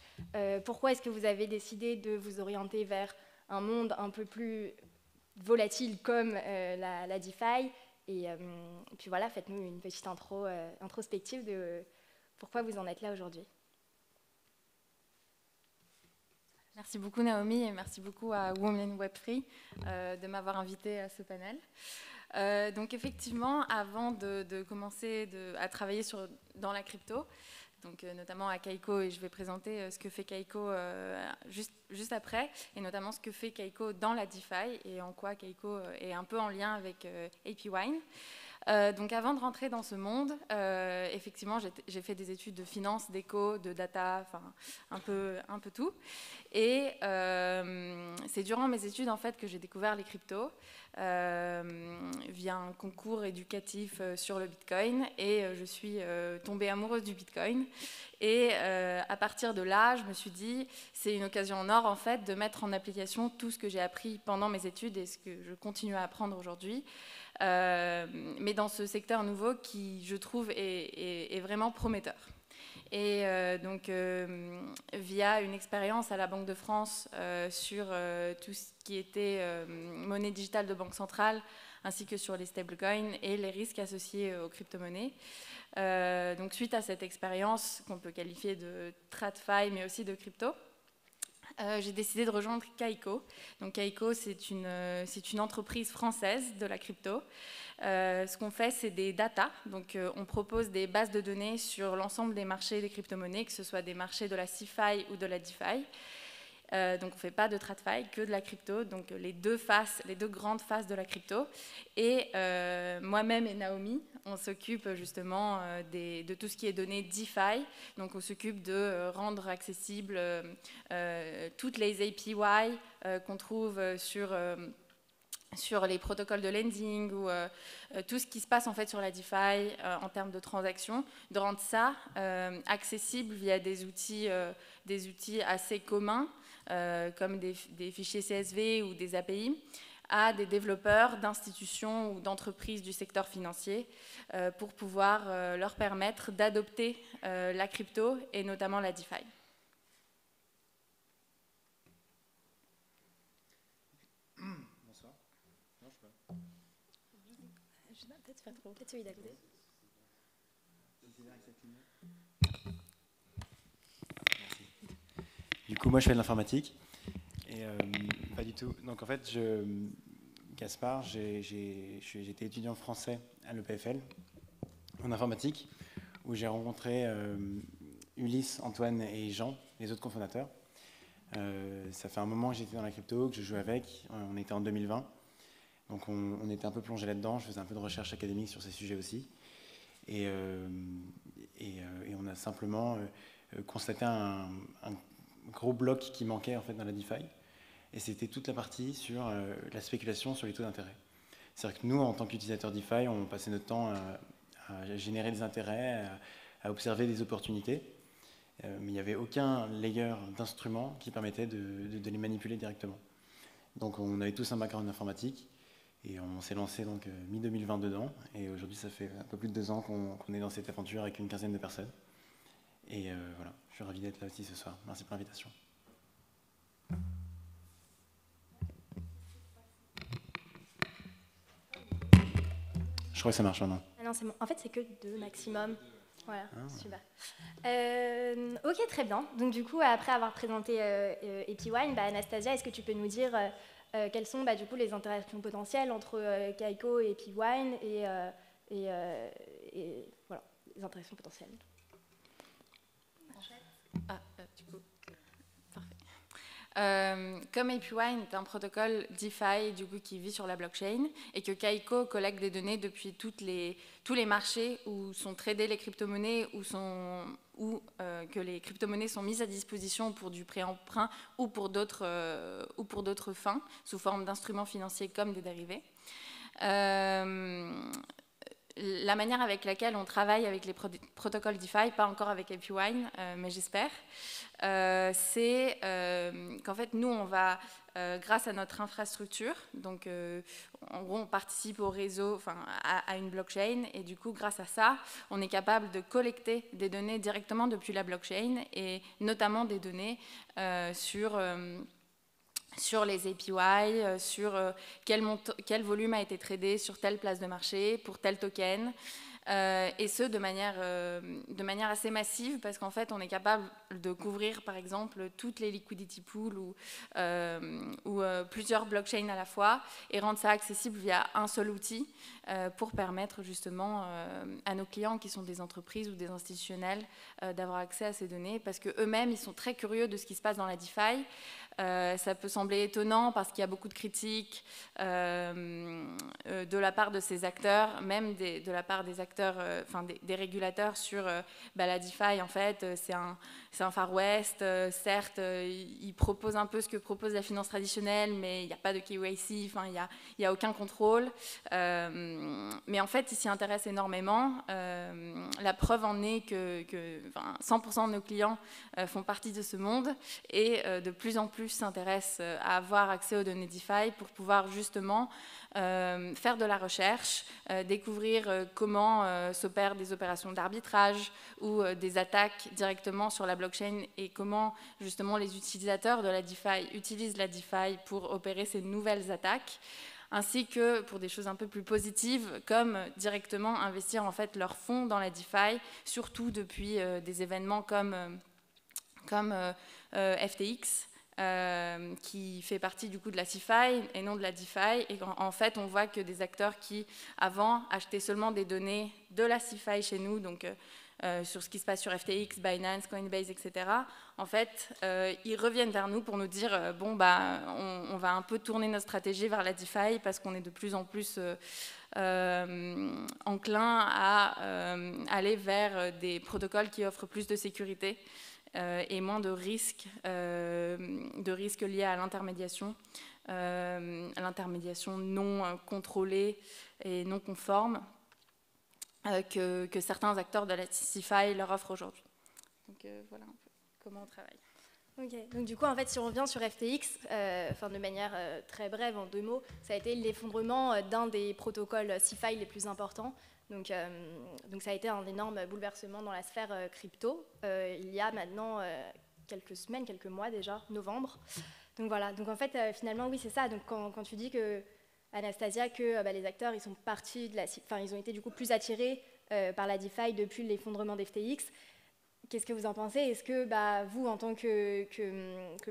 Pourquoi est-ce que vous avez décidé de vous orienter vers un monde un peu plus volatile comme la DeFi et puis voilà, faites-nous une petite introspective de pourquoi vous en êtes là aujourd'hui. Merci beaucoup Naomi et merci beaucoup à Women in Web3 de m'avoir invitée à ce panel. Donc effectivement, avant de commencer à travailler dans la crypto, donc notamment à Kaiko, et je vais présenter ce que fait Kaiko juste après, et notamment ce que fait Kaiko dans la DeFi et en quoi Kaiko est un peu en lien avec Epywine. Donc avant de rentrer dans ce monde, effectivement, j'ai fait des études de finance, d'éco, de data, enfin un peu tout. Et c'est durant mes études en fait que j'ai découvert les cryptos via un concours éducatif sur le Bitcoin et je suis tombée amoureuse du Bitcoin. Et à partir de là, je me suis dit, c'est une occasion en or en fait de mettre en application tout ce que j'ai appris pendant mes études et ce que je continue à apprendre aujourd'hui. Mais dans ce secteur nouveau qui, je trouve, est vraiment prometteur. Et donc, via une expérience à la Banque de France sur tout ce qui était monnaie digitale de banque centrale, ainsi que sur les stablecoins et les risques associés aux crypto-monnaies. Donc, suite à cette expérience qu'on peut qualifier de TradFi, mais aussi de crypto, j'ai décidé de rejoindre Kaiko. Donc Kaiko, c'est une entreprise française de la crypto. Ce qu'on fait, c'est des data. Donc on propose des bases de données sur l'ensemble des marchés des crypto-monnaies, que ce soit des marchés de la CeFi ou de la DeFi. Donc on ne fait pas de TradFi, que de la crypto, donc les deux grandes faces de la crypto. Et moi-même et Naomi, on s'occupe justement de tout ce qui est données DeFi. Donc on s'occupe de rendre accessibles toutes les API qu'on trouve sur les protocoles de lending ou tout ce qui se passe en fait sur la DeFi en termes de transactions, de rendre ça accessible via des outils assez communs comme des fichiers CSV ou des API à des développeurs d'institutions ou d'entreprises du secteur financier pour pouvoir leur permettre d'adopter la crypto et notamment la DeFi. Bonsoir. Non, je peux. Peut-être celui d'à côté. Du coup, moi, je fais de l'informatique. Et pas du tout. Donc, en fait, Gaspard, j'ai été étudiant français à l'EPFL en informatique, où j'ai rencontré Ulysse, Antoine et Jean, les autres cofondateurs. Ça fait un moment que j'étais dans la crypto, que je jouais avec. On était en 2020. Donc, on était un peu plongé là-dedans. Je faisais un peu de recherche académique sur ces sujets aussi. Et on a simplement constaté un gros bloc qui manquait en fait dans la DeFi. Et c'était toute la partie sur la spéculation sur les taux d'intérêt. C'est-à-dire que nous, en tant qu'utilisateurs DeFi, on passait notre temps à générer des intérêts, à observer des opportunités. Mais il n'y avait aucun layer d'instruments qui permettait de les manipuler directement. Donc on avait tous un background informatique et on s'est lancé donc mi-2020 dedans. Et aujourd'hui, ça fait un peu plus de 2 ans qu'on est dans cette aventure avec une quinzaine de personnes. Et voilà, je suis ravi d'être là aussi ce soir. Merci pour l'invitation. Je crois que ça marche maintenant. Ah non, c'est bon. En fait, c'est que 2 maximum. Voilà, super. Ok, très bien. Donc du coup, après avoir présenté EpiWine, Anastasia, est-ce que tu peux nous dire quelles sont du coup les interactions potentielles entre Kaiko et EpiWine et voilà, les interactions potentielles. Du coup, parfait. Comme EpiWine est un protocole DeFi du coup, qui vit sur la blockchain et que Kaiko collecte des données depuis tous les marchés où sont tradées les crypto-monnaies ou que les crypto-monnaies sont mises à disposition pour du prêt-emprunt ou pour d'autres fins, sous forme d'instruments financiers comme des dérivés. La manière avec laquelle on travaille avec les protocoles DeFi, pas encore avec EpiWine, mais j'espère, c'est qu'en fait, nous, on va, grâce à notre infrastructure, donc en gros, on participe au réseau, à une blockchain, et du coup, grâce à ça, on est capable de collecter des données directement depuis la blockchain, et notamment des données sur les API, sur quel volume a été tradé sur telle place de marché, pour tel token, et ce, de manière assez massive, parce qu'en fait, on est capable de couvrir, par exemple, toutes les liquidity pools ou plusieurs blockchains à la fois, et rendre ça accessible via un seul outil, pour permettre justement à nos clients, qui sont des entreprises ou des institutionnels, d'avoir accès à ces données, parce qu'eux-mêmes, ils sont très curieux de ce qui se passe dans la DeFi. Ça peut sembler étonnant parce qu'il y a beaucoup de critiques de la part de ces acteurs, même de la part des acteurs, des régulateurs sur la DeFi. En fait, c'est un Far West. Certes, ils proposent un peu ce que propose la finance traditionnelle, mais il n'y a pas de KYC. Il n'y a aucun contrôle. Mais en fait, ils s'y intéressent énormément. La preuve en est que 100% de nos clients font partie de ce monde et de plus en plus s'intéressent à avoir accès aux données DeFi pour pouvoir justement faire de la recherche, découvrir comment s'opèrent des opérations d'arbitrage ou des attaques directement sur la blockchain et comment justement les utilisateurs de la DeFi utilisent la DeFi pour opérer ces nouvelles attaques, ainsi que pour des choses un peu plus positives, comme directement investir en fait leurs fonds dans la DeFi, surtout depuis des événements comme FTX, qui fait partie du coup de la CeFi et non de la DeFi. Et en fait, on voit que des acteurs qui, avant, achetaient seulement des données de la CeFi chez nous, donc sur ce qui se passe sur FTX, Binance, Coinbase, etc., en fait, ils reviennent vers nous pour nous dire on va un peu tourner notre stratégie vers la DeFi parce qu'on est de plus en plus enclin à aller vers des protocoles qui offrent plus de sécurité et moins de risques liés à l'intermédiation non contrôlée et non conforme que certains acteurs de la CeFi leur offrent aujourd'hui. Donc voilà un peu comment on travaille. Ok, donc du coup, en fait, si on revient sur FTX, de manière très brève, en 2 mots, ça a été l'effondrement d'un des protocoles CeFi les plus importants. Donc ça a été un énorme bouleversement dans la sphère crypto. Il y a maintenant quelques semaines, quelques mois déjà, novembre. Donc voilà, donc en fait, finalement, oui, c'est ça. Donc quand tu dis que, Anastasia, que les acteurs, ils sont partis de ils ont été du coup plus attirés par la DeFi depuis l'effondrement d'FTX. Qu'est-ce que vous en pensez? Est-ce que vous, en tant que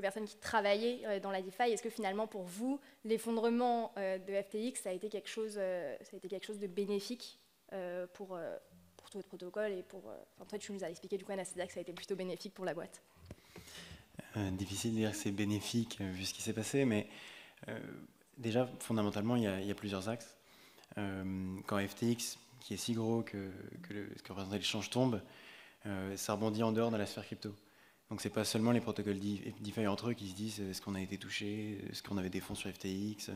personne qui travaillait dans la DeFi, est-ce que finalement pour vous, l'effondrement de FTX, ça a été quelque chose de bénéfique pour tout votre protocole et pour... toi, tu nous as expliqué du coup, Anastasia, que ça a été plutôt bénéfique pour la boîte. Difficile de dire que c'est bénéfique vu ce qui s'est passé, mais déjà, fondamentalement, il y a plusieurs axes. Quand FTX, qui est si gros que ce que représentait l'échange tombe, ça rebondit en dehors de la sphère crypto. Donc c'est pas seulement les protocoles DeFi entre eux qui se disent est-ce qu'on a été touché, est-ce qu'on avait des fonds sur FTX,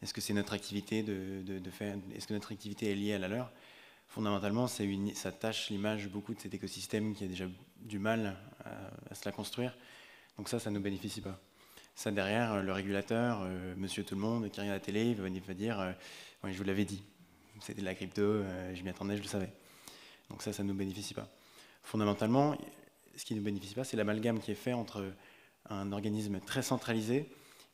est-ce que c'est notre activité de faire, est-ce que notre activité est liée à la leur. Fondamentalement, ça tâche l'image beaucoup de cet écosystème qui a déjà du mal à se la construire. Donc ça ne nous bénéficie pas. Ça derrière, le régulateur, monsieur tout le monde qui regarde la télé, il va dire oui, je vous l'avais dit, c'était de la crypto, je m'y attendais, je le savais. Donc ça ne nous bénéficie pas. Fondamentalement, ce qui ne nous bénéficie pas, c'est l'amalgame qui est fait entre un organisme très centralisé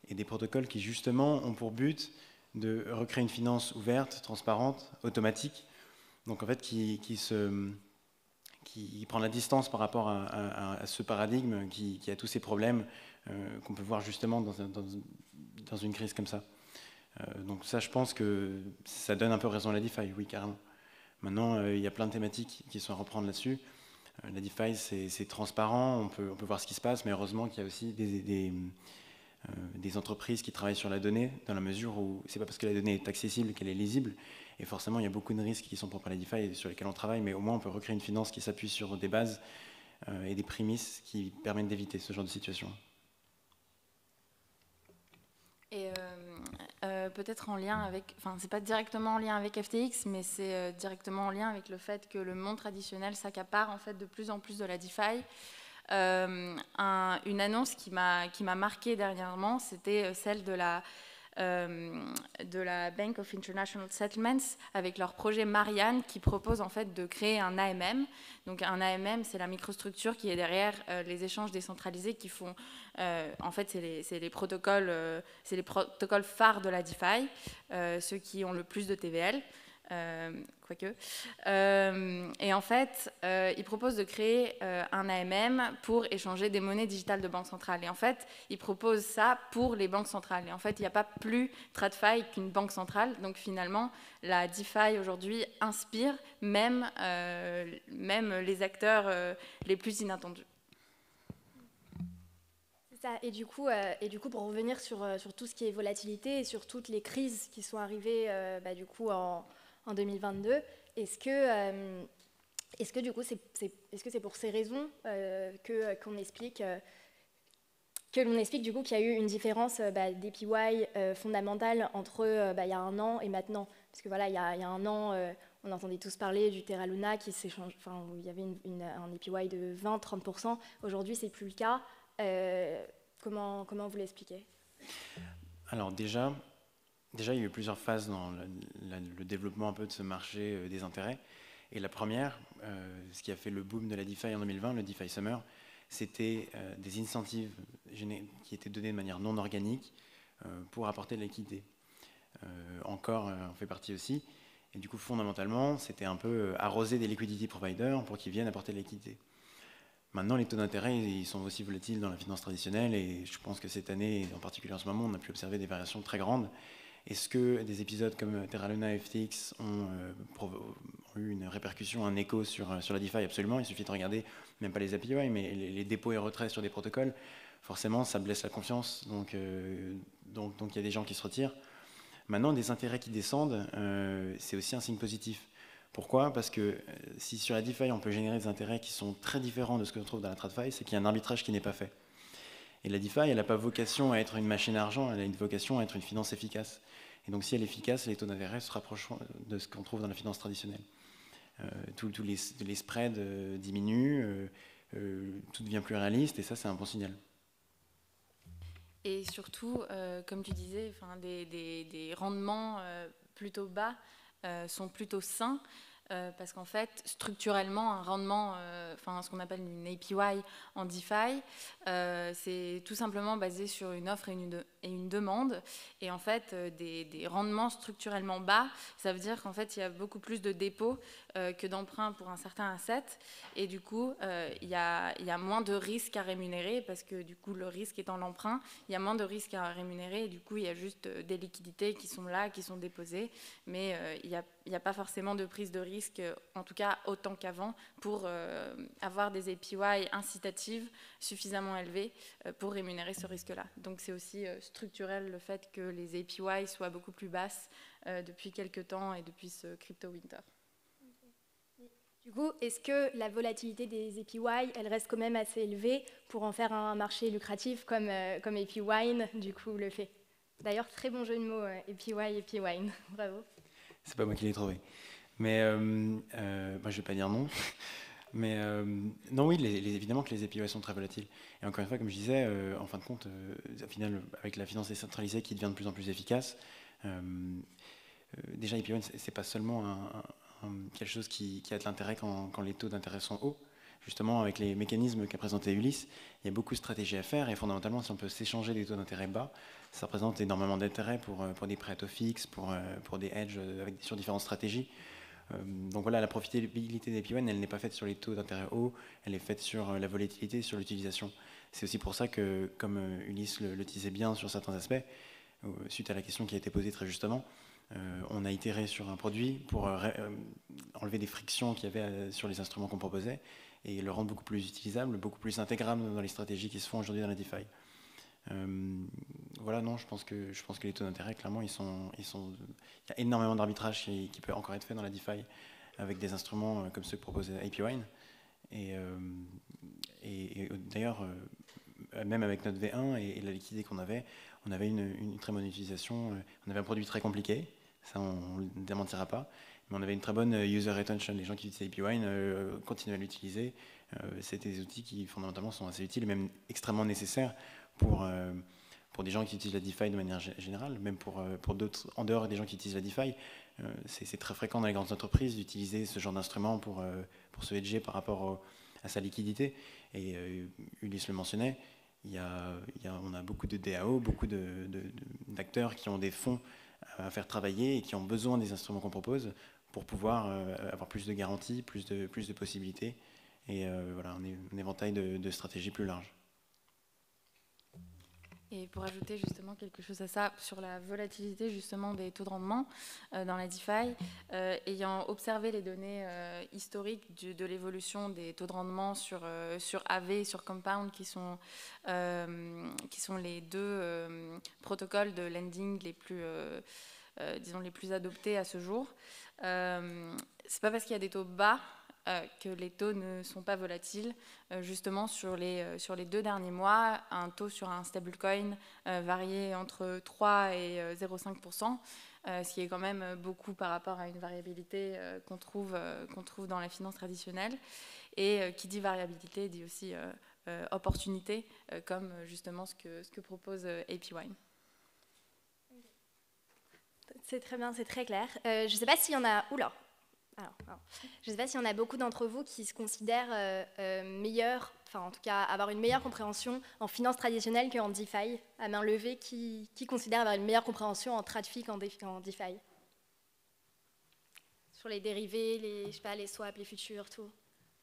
et des protocoles qui, justement, ont pour but de recréer une finance ouverte, transparente, automatique, donc en fait qui prend la distance par rapport à ce paradigme qui a tous ces problèmes qu'on peut voir justement dans une crise comme ça. Donc ça, je pense que ça donne un peu raison à la DeFi, oui, carrément. Maintenant, il y a plein de thématiques qui sont à reprendre là-dessus. La DeFi, c'est transparent, on peut voir ce qui se passe, mais heureusement qu'il y a aussi des entreprises qui travaillent sur la donnée, dans la mesure où c'est pas parce que la donnée est accessible qu'elle est lisible, et forcément il y a beaucoup de risques qui sont propres à la DeFi et sur lesquels on travaille, mais au moins on peut recréer une finance qui s'appuie sur des bases et des prémices qui permettent d'éviter ce genre de situation. Et peut-être en lien avec, enfin c'est pas directement en lien avec FTX, mais c'est directement en lien avec le fait que le monde traditionnel s'accapare en fait de plus en plus de la DeFi. Une annonce qui m'a marquée dernièrement, c'était celle de la Bank of International Settlements avec leur projet Marianne qui propose en fait de créer un AMM. Donc un AMM, c'est la microstructure qui est derrière les échanges décentralisés qui font, en fait c'est les protocoles phares de la DeFi, ceux qui ont le plus de TVL. Quoique. Et en fait, ils proposent de créer un AMM pour échanger des monnaies digitales de banque centrale. Et en fait, ils proposent ça pour les banques centrales. Et en fait, il n'y a pas plus TradFi qu'une banque centrale. Donc finalement, la DeFi aujourd'hui inspire même les acteurs les plus inattendus. Ça. Et du coup, pour revenir sur tout ce qui est volatilité et sur toutes les crises qui sont arrivées du coup en 2022, est-ce que du coup c'est pour ces raisons qu'on explique du coup qu'il y a eu une différence d'APY fondamentale entre il y a un an et maintenant, parce que voilà il y a un an on entendait tous parler du Terra Luna qui s'échange, enfin où il y avait un APY de 20-30%. Aujourd'hui c'est plus le cas. Comment vous l'expliquez? Alors déjà, il y a eu plusieurs phases dans le développement un peu de ce marché des intérêts. Et la première, ce qui a fait le boom de la DeFi en 2020, le DeFi Summer, c'était des incentives qui étaient donnés de manière non organique pour apporter de la liquidité. Encore en fait partie aussi. Et du coup, fondamentalement, c'était un peu arroser des liquidity providers pour qu'ils viennent apporter de la liquidité. Maintenant, les taux d'intérêt, ils sont aussi volatiles dans la finance traditionnelle et je pense que cette année, en particulier en ce moment, on a pu observer des variations très grandes. Est-ce que des épisodes comme Terra Luna et FTX ont eu une répercussion, un écho sur la DeFi? Absolument, il suffit de regarder, même pas les API, mais les dépôts et retraits sur des protocoles. Forcément, ça blesse la confiance, donc il y a des gens qui se retirent. Maintenant, des intérêts qui descendent, c'est aussi un signe positif. Pourquoi? Parce que si sur la DeFi, on peut générer des intérêts qui sont très différents de ce que l'on trouve dans la TradFi, c'est qu'il y a un arbitrage qui n'est pas fait. Et la DeFi, elle n'a pas vocation à être une machine à argent, elle a une vocation à être une finance efficace. Et donc si elle est efficace, les taux d'intérêt se rapprochent de ce qu'on trouve dans la finance traditionnelle. Tous les spreads diminuent, tout devient plus réaliste, et ça, c'est un bon signal. Et surtout, comme tu disais, des rendements plutôt bas sont plutôt sains. parce qu'en fait, structurellement, un rendement, ce qu'on appelle une APY en DeFi, c'est tout simplement basé sur une offre et une demande. Et en fait, des rendements structurellement bas, ça veut dire qu'en fait, il y a beaucoup plus de dépôts que d'emprunts pour un certain asset. Et du coup, il y a moins de risques à rémunérer, parce que du coup, le risque étant l'emprunt, il y a moins de risques à rémunérer. Et du coup, il y a juste des liquidités qui sont là, qui sont déposées. Mais il n'y a pas forcément de prise de risque, en tout cas autant qu'avant, pour avoir des APY incitatives suffisamment élevées pour rémunérer ce risque-là. Donc c'est aussi structurel le fait que les APY soient beaucoup plus basses depuis quelques temps et depuis ce crypto winter. Du coup, est-ce que la volatilité des APY, elle reste quand même assez élevée pour en faire un marché lucratif comme APWine, du coup, le fait? D'ailleurs, très bon jeu de mots, APY, APWine. Bravo. C'est pas moi qui l'ai trouvé. Mais moi, je vais pas dire non. Mais non, oui, évidemment que les API sont très volatiles. Et encore une fois, comme je disais, en fin de compte, au final, avec la finance décentralisée qui devient de plus en plus efficace, déjà, API, c'est pas seulement quelque chose qui a de l'intérêt quand les taux d'intérêt sont hauts. Justement, avec les mécanismes qu'a présenté Ulysse, il y a beaucoup de stratégies à faire. Et fondamentalement, si on peut s'échanger des taux d'intérêt bas, ça représente énormément d'intérêt pour des prêts à taux fixes, pour des hedges sur différentes stratégies. Donc voilà, la profitabilité des P1, elle n'est pas faite sur les taux d'intérêt hauts, elle est faite sur la volatilité, sur l'utilisation. C'est aussi pour ça que, comme Ulysse le disait bien sur certains aspects, suite à la question qui a été posée très justement, on a itéré sur un produit pour enlever des frictions qu'il y avait sur les instruments qu'on proposait et le rendre beaucoup plus utilisable, beaucoup plus intégrable dans les stratégies qui se font aujourd'hui dans la DeFi. Voilà, non, je pense que les taux d'intérêt, clairement, il y a énormément d'arbitrage qui peut encore être fait dans la DeFi avec des instruments comme ceux que propose APWine. Et d'ailleurs, même avec notre V1 et la liquidité qu'on avait, on avait une très bonne utilisation. On avait un produit très compliqué, ça on ne le démentira pas, mais on avait une très bonne user retention. Les gens qui utilisent APWine continuent à l'utiliser. C'est des outils qui fondamentalement sont assez utiles et même extrêmement nécessaires pour des gens qui utilisent la DeFi de manière générale, même pour d'autres, en dehors des gens qui utilisent la DeFi. C'est très fréquent dans les grandes entreprises d'utiliser ce genre d'instrument pour se hedger par rapport à sa liquidité. Et Ulysse le mentionnait, on a beaucoup de DAO, beaucoup d'acteurs qui ont des fonds à faire travailler et qui ont besoin des instruments qu'on propose pour pouvoir avoir plus de garanties, plus de possibilités et voilà, un éventail de stratégies plus large. Et pour ajouter justement quelque chose à ça, sur la volatilité justement des taux de rendement dans la DeFi, ayant observé les données historiques de l'évolution des taux de rendement sur AV et sur Compound, qui sont les deux protocoles de lending les plus, les plus adoptés à ce jour, c'est pas parce qu'il y a des taux bas que les taux ne sont pas volatiles. Justement, sur les 2 derniers mois, un taux sur un stablecoin variait entre 3 et 0,5%, ce qui est quand même beaucoup par rapport à une variabilité qu'on trouve dans la finance traditionnelle. Et qui dit variabilité dit aussi opportunité, comme justement ce que propose APWine. C'est très bien, c'est très clair. Je ne sais pas s'il y en a... Oula. Je ne sais pas s'il y en a beaucoup d'entre vous qui se considèrent meilleurs, enfin en tout cas avoir une meilleure compréhension en finance traditionnelle qu'en DeFi. À main levée, qui considère avoir une meilleure compréhension en TradFi qu'en DeFi? Sur les dérivés, les swaps, les futurs, tout.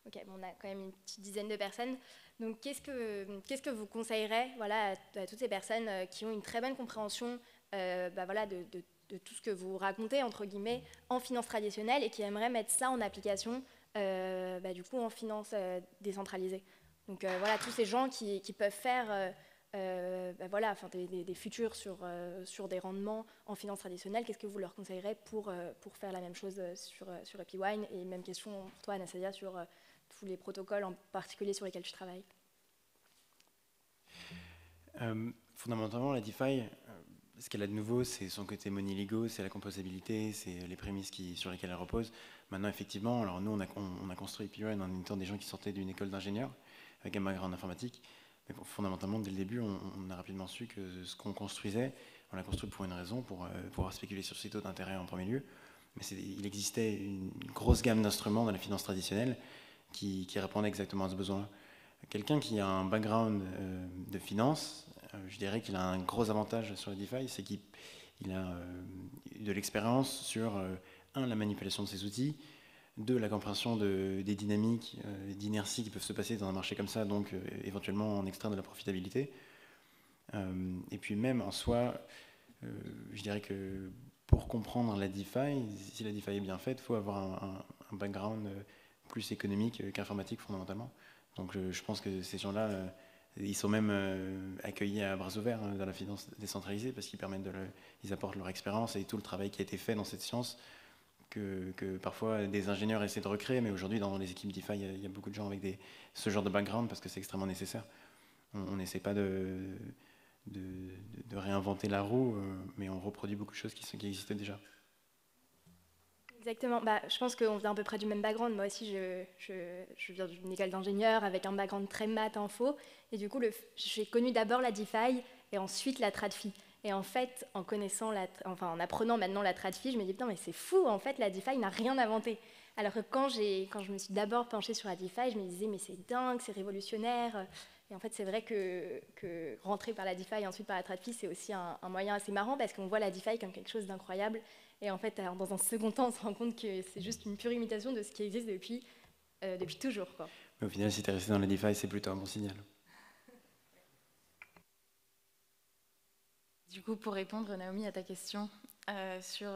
Ok, bon, on a quand même une petite dizaine de personnes. Donc qu'est-ce que vous conseillerez, voilà, à toutes ces personnes qui ont une très bonne compréhension voilà, de tout ce que vous racontez, entre guillemets, en finance traditionnelle et qui aimeraient mettre ça en application, du coup, en finance décentralisée. Donc voilà, tous ces gens qui peuvent faire voilà, des futurs sur des rendements en finance traditionnelle, qu'est-ce que vous leur conseillerez pour faire la même chose sur APWine? Et même question pour toi, Anastasia, sur tous les protocoles en particulier sur lesquels tu travailles. Fondamentalement, la DeFi, ce qu'elle a de nouveau, c'est son côté moniligo, c'est la composabilité, c'est les prémices sur lesquelles elle repose. Maintenant, effectivement, alors nous, on a construit APWine en étant des gens qui sortaient d'une école d'ingénieur avec un background en informatique. Mais fondamentalement, dès le début, on a rapidement su que ce qu'on construisait, on l'a construit pour une raison, pour pouvoir spéculer sur ces taux d'intérêt en premier lieu, mais il existait une grosse gamme d'instruments dans la finance traditionnelle qui répondaient exactement à ce besoin-là. Quelqu'un qui a un background de finance, je dirais qu'il a un gros avantage sur le DeFi, c'est qu'il a de l'expérience sur, la manipulation de ses outils, 2, la compréhension des dynamiques, d'inertie qui peuvent se passer dans un marché comme ça, donc éventuellement en extraire de la profitabilité. Et puis même en soi, je dirais que pour comprendre la DeFi, si la DeFi est bien faite, il faut avoir un background plus économique qu'informatique fondamentalement. Donc je pense que ces gens-là, ils sont même accueillis à bras ouverts dans la finance décentralisée parce qu'ils ils apportent leur expérience et tout le travail qui a été fait dans cette science que parfois des ingénieurs essaient de recréer, mais aujourd'hui dans les équipes DeFi, il y a beaucoup de gens avec ce genre de background parce que c'est extrêmement nécessaire. On n'essaie pas de réinventer la roue, mais on reproduit beaucoup de choses qui existaient déjà. Exactement. Je pense qu'on vient à peu près du même background. Moi aussi, je viens d'une école d'ingénieur avec un background très maths info. Et du coup, j'ai connu d'abord la DeFi et ensuite la TradFi. Et en fait, en apprenant maintenant la TradFi, je me dis putain, mais c'est fou, en fait, la DeFi n'a rien inventé. Alors que quand je me suis d'abord penchée sur la DeFi, je me disais mais c'est dingue, c'est révolutionnaire. Et en fait, c'est vrai que rentrer par la DeFi et ensuite par la TradFi, c'est aussi un moyen assez marrant parce qu'on voit la DeFi comme quelque chose d'incroyable. Et en fait, dans un second temps, on se rend compte que c'est juste une pure imitation de ce qui existe depuis toujours, quoi. Mais au final, si tu es resté dans la DeFi, c'est plutôt un bon signal. Du coup, pour répondre, Naomi, à ta question sur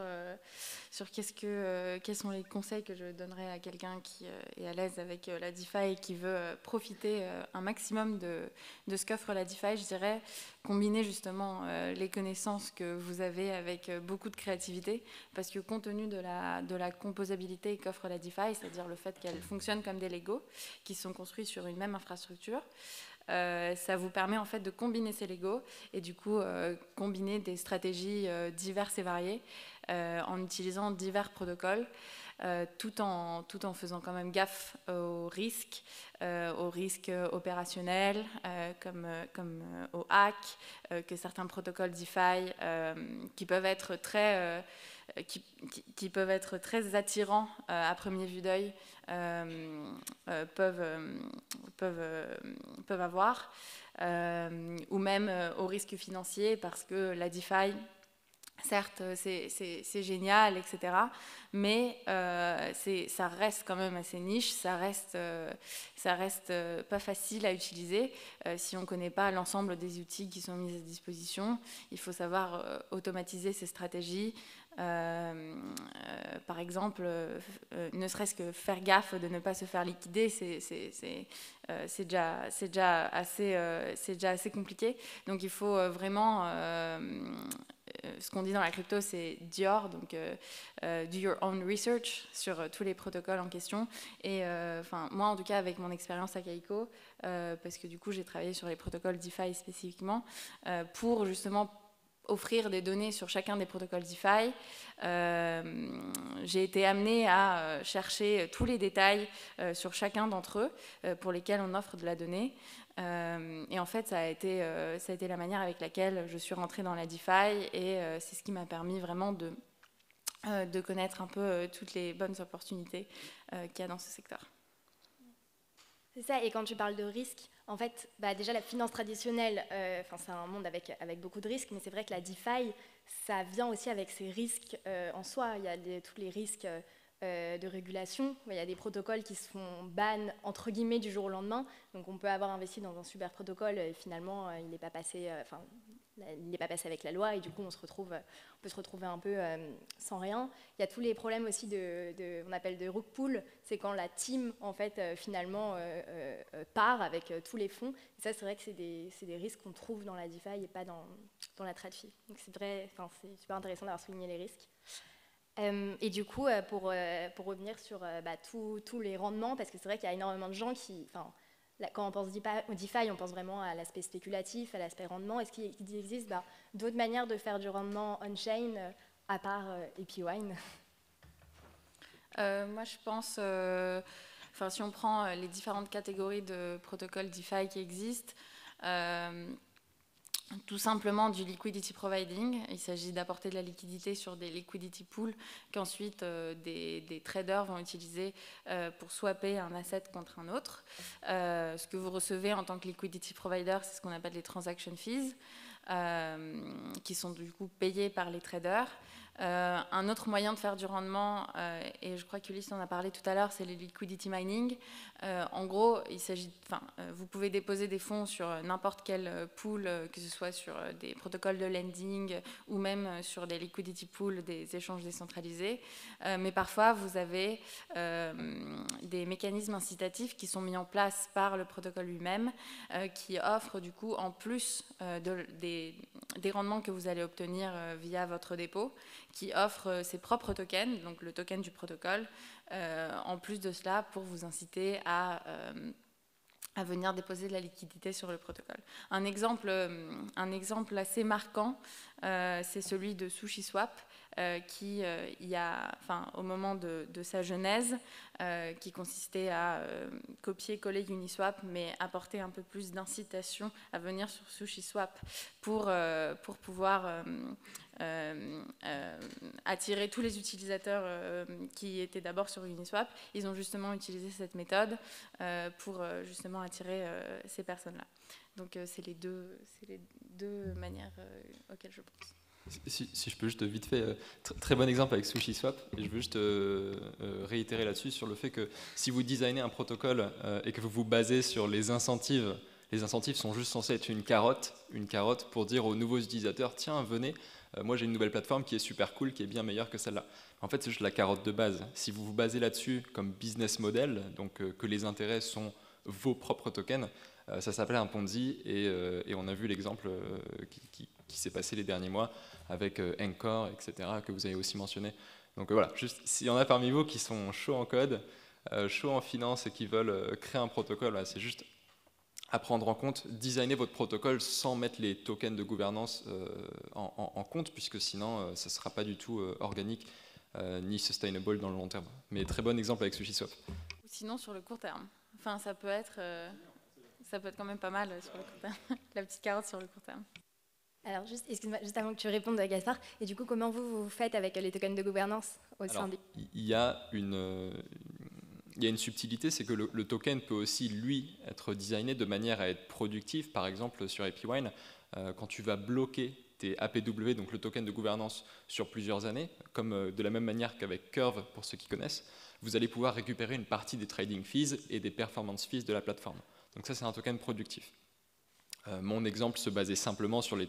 quels sont les conseils que je donnerais à quelqu'un qui est à l'aise avec la DeFi et qui veut profiter un maximum de ce qu'offre la DeFi, je dirais combiner justement les connaissances que vous avez avec beaucoup de créativité, parce que compte tenu de la composabilité qu'offre la DeFi, c'est-à-dire le fait qu'elle fonctionne comme des Legos qui sont construits sur une même infrastructure, ça vous permet en fait de combiner ces Legos et du coup combiner des stratégies diverses et variées en utilisant divers protocoles tout en faisant quand même gaffe aux risques opérationnels comme au hack que certains protocoles DeFi qui peuvent être très qui peuvent être très attirants à première vue d'œil peuvent avoir, ou même au risque financier, parce que la DeFi, certes, c'est génial, etc. Mais ça reste quand même assez niche, ça reste pas facile à utiliser si on ne connaît pas l'ensemble des outils qui sont mis à disposition. Il faut savoir automatiser ces stratégies. Par exemple, ne serait-ce que faire gaffe de ne pas se faire liquider, c'est déjà assez compliqué. Donc il faut vraiment ce qu'on dit dans la crypto, c'est DYOR, donc do your own research sur tous les protocoles en question. Et moi, en tout cas, avec mon expérience à Kaiko, parce que du coup, j'ai travaillé sur les protocoles DeFi spécifiquement, pour justement offrir des données sur chacun des protocoles DeFi. J'ai été amenée à chercher tous les détails sur chacun d'entre eux pour lesquels on offre de la donnée. Et en fait, ça a été la manière avec laquelle je suis rentrée dans la DeFi et c'est ce qui m'a permis vraiment de connaître un peu toutes les bonnes opportunités qu'il y a dans ce secteur. C'est ça, et quand tu parles de risques, en fait, déjà la finance traditionnelle, c'est un monde avec beaucoup de risques, mais c'est vrai que la DeFi, ça vient aussi avec ses risques en soi. Il y a tous les risques de régulation. Il y a des protocoles qui se font ban entre guillemets du jour au lendemain. Donc on peut avoir investi dans un super protocole et finalement il n'est pas passé, avec la loi et du coup on peut se retrouver un peu sans rien. Il y a tous les problèmes aussi on appelle de rug pull, c'est quand la team en fait finalement part avec tous les fonds. Et ça c'est vrai que c'est des risques qu'on trouve dans la DeFi et pas dans la TradFi. Donc c'est super intéressant d'avoir souligné les risques. Et du coup, pour revenir sur tous les rendements, parce que c'est vrai qu'il y a énormément de gens qui, quand on pense DeFi, on pense vraiment à l'aspect spéculatif, à l'aspect rendement. Est-ce qu'il existe d'autres manières de faire du rendement on-chain à part APWine? Moi, je pense, si on prend les différentes catégories de protocoles DeFi qui existent, tout simplement du liquidity providing. Il s'agit d'apporter de la liquidité sur des liquidity pools qu'ensuite des traders vont utiliser pour swapper un asset contre un autre. Ce que vous recevez en tant que liquidity provider, c'est ce qu'on appelle les transaction fees, qui sont du coup payés par les traders. Un autre moyen de faire du rendement, et je crois qu'Ulysse en a parlé tout à l'heure, c'est le liquidity mining. En gros, il s'agit, vous pouvez déposer des fonds sur n'importe quel pool, que ce soit sur des protocoles de lending ou même sur des liquidity pools, des échanges décentralisés. Mais parfois, vous avez des mécanismes incitatifs qui sont mis en place par le protocole lui-même, qui offrent du coup, en plus des rendements que vous allez obtenir via votre dépôt, qui offre ses propres tokens, donc le token du protocole, en plus de cela pour vous inciter à venir déposer de la liquidité sur le protocole. Un exemple assez marquant, c'est celui de SushiSwap, qui, au moment de sa genèse, qui consistait à copier-coller Uniswap, mais apporter un peu plus d'incitation à venir sur SushiSwap pour pouvoir attirer tous les utilisateurs qui étaient d'abord sur Uniswap. Ils ont justement utilisé cette méthode pour justement attirer ces personnes-là. Donc c'est les deux manières auxquelles je pense. Si je peux juste vite fait, très bon exemple avec SushiSwap, et je veux juste réitérer là-dessus sur le fait que si vous designez un protocole et que vous vous basez sur les incentives sont juste censés être une carotte pour dire aux nouveaux utilisateurs, tiens, venez, moi j'ai une nouvelle plateforme qui est super cool, qui est bien meilleure que celle-là. En fait, c'est juste la carotte de base. Si vous vous basez là-dessus comme business model, donc que les intérêts sont vos propres tokens, ça s'appelle un Ponzi, et on a vu l'exemple qui s'est passé les derniers mois avec Encore, etc., que vous avez aussi mentionné. Donc voilà, juste s'il y en a parmi vous qui sont chauds en code, chauds en finance et qui veulent créer un protocole, voilà, c'est juste à prendre en compte, designer votre protocole sans mettre les tokens de gouvernance en compte, puisque sinon ça ne sera pas du tout organique ni sustainable dans le long terme. Mais très bon exemple avec SushiSwap. Ou sinon sur le court terme. Enfin, ça peut être quand même pas mal sur le court terme. La petite carotte sur le court terme. Alors, excuse-moi, juste avant que tu répondes, Gaspard, et du coup, comment vous faites avec les tokens de gouvernance au sein du... Il y a une subtilité, c'est que le token peut aussi, lui, être designé de manière à être productif. Par exemple, sur AppWine, quand tu vas bloquer tes APW, donc le token de gouvernance, sur plusieurs années, comme de la même manière qu'avec Curve, pour ceux qui connaissent, vous allez pouvoir récupérer une partie des trading fees et des performance fees de la plateforme. Donc ça, c'est un token productif. Mon exemple se basait simplement sur les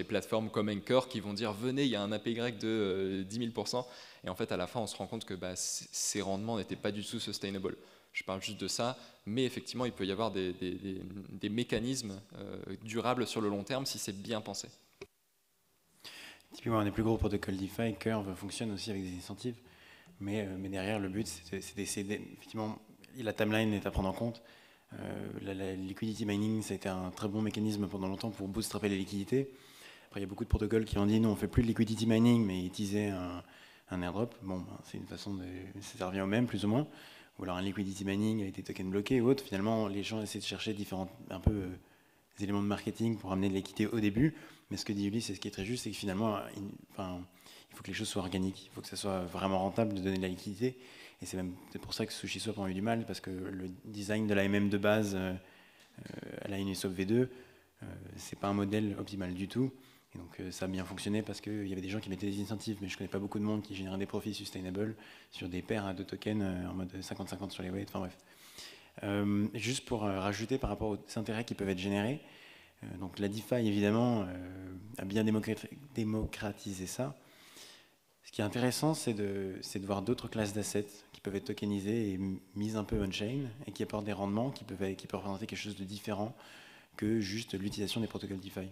plateformes comme Anchor qui vont dire venez, il y a un APY de 10 000%, et en fait à la fin on se rend compte que ces rendements n'étaient pas du tout sustainable. Je parle juste de ça, mais effectivement il peut y avoir des mécanismes durables sur le long terme si c'est bien pensé. Typiquement, un des plus gros protocoles DeFi, Curve, fonctionne aussi avec des incentives, mais derrière le but c'est d'essayer, effectivement, la timeline est à prendre en compte. La liquidity mining, ça a été un très bon mécanisme pendant longtemps pour bootstrapper les liquidités. Après, il y a beaucoup de protocoles qui ont dit non, on ne fait plus de liquidity mining, mais utiliser un airdrop. Bon, c'est une façon de. Ça revient au même, plus ou moins. Ou alors un liquidity mining avec des tokens bloqués ou autre. Finalement, les gens essaient de chercher différents éléments de marketing pour amener de l'équité au début. Mais ce que dit Ulysse, c'est ce qui est très juste, c'est que finalement, il faut que les choses soient organiques. Il faut que ça soit vraiment rentable de donner de la liquidité. Et c'est pour ça que SushiSwap a eu du mal, parce que le design de l'AMM de base à la Uniswap V2, c'est pas un modèle optimal du tout. Et donc ça a bien fonctionné parce qu'il y avait des gens qui mettaient des incentives, mais je connais pas beaucoup de monde qui générait des profits sustainable sur des paires de tokens en mode 50-50 sur les weights, enfin bref. Juste pour rajouter par rapport aux intérêts qui peuvent être générés, donc la DeFi évidemment a bien démocratisé ça. Ce qui est intéressant, c'est de voir d'autres classes d'assets qui peuvent être tokenisées et mises un peu on-chain et qui apportent des rendements qui peuvent représenter quelque chose de différent que juste l'utilisation des protocoles DeFi.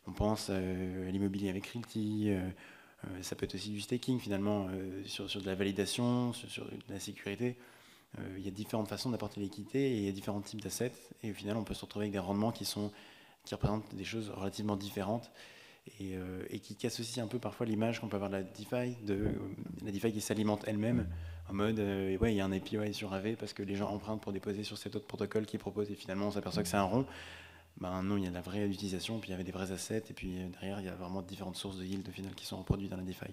On pense à l'immobilier avec Realty, ça peut être aussi du staking finalement, sur de la validation, sur de la sécurité. Il y a différentes façons d'apporter l'équité et il y a différents types d'assets. Et au final, on peut se retrouver avec des rendements qui représentent des choses relativement différentes. Et qui casse aussi un peu parfois l'image qu'on peut avoir de la DeFi qui s'alimente elle-même en mode il y a un API sur AV parce que les gens empruntent pour déposer sur cet autre protocole qui propose et finalement on s'aperçoit que c'est un rond. non, il y a de la vraie utilisation, puis il y avait des vrais assets, et puis derrière, il y a vraiment différentes sources de yield au final qui sont reproduites dans la DeFi.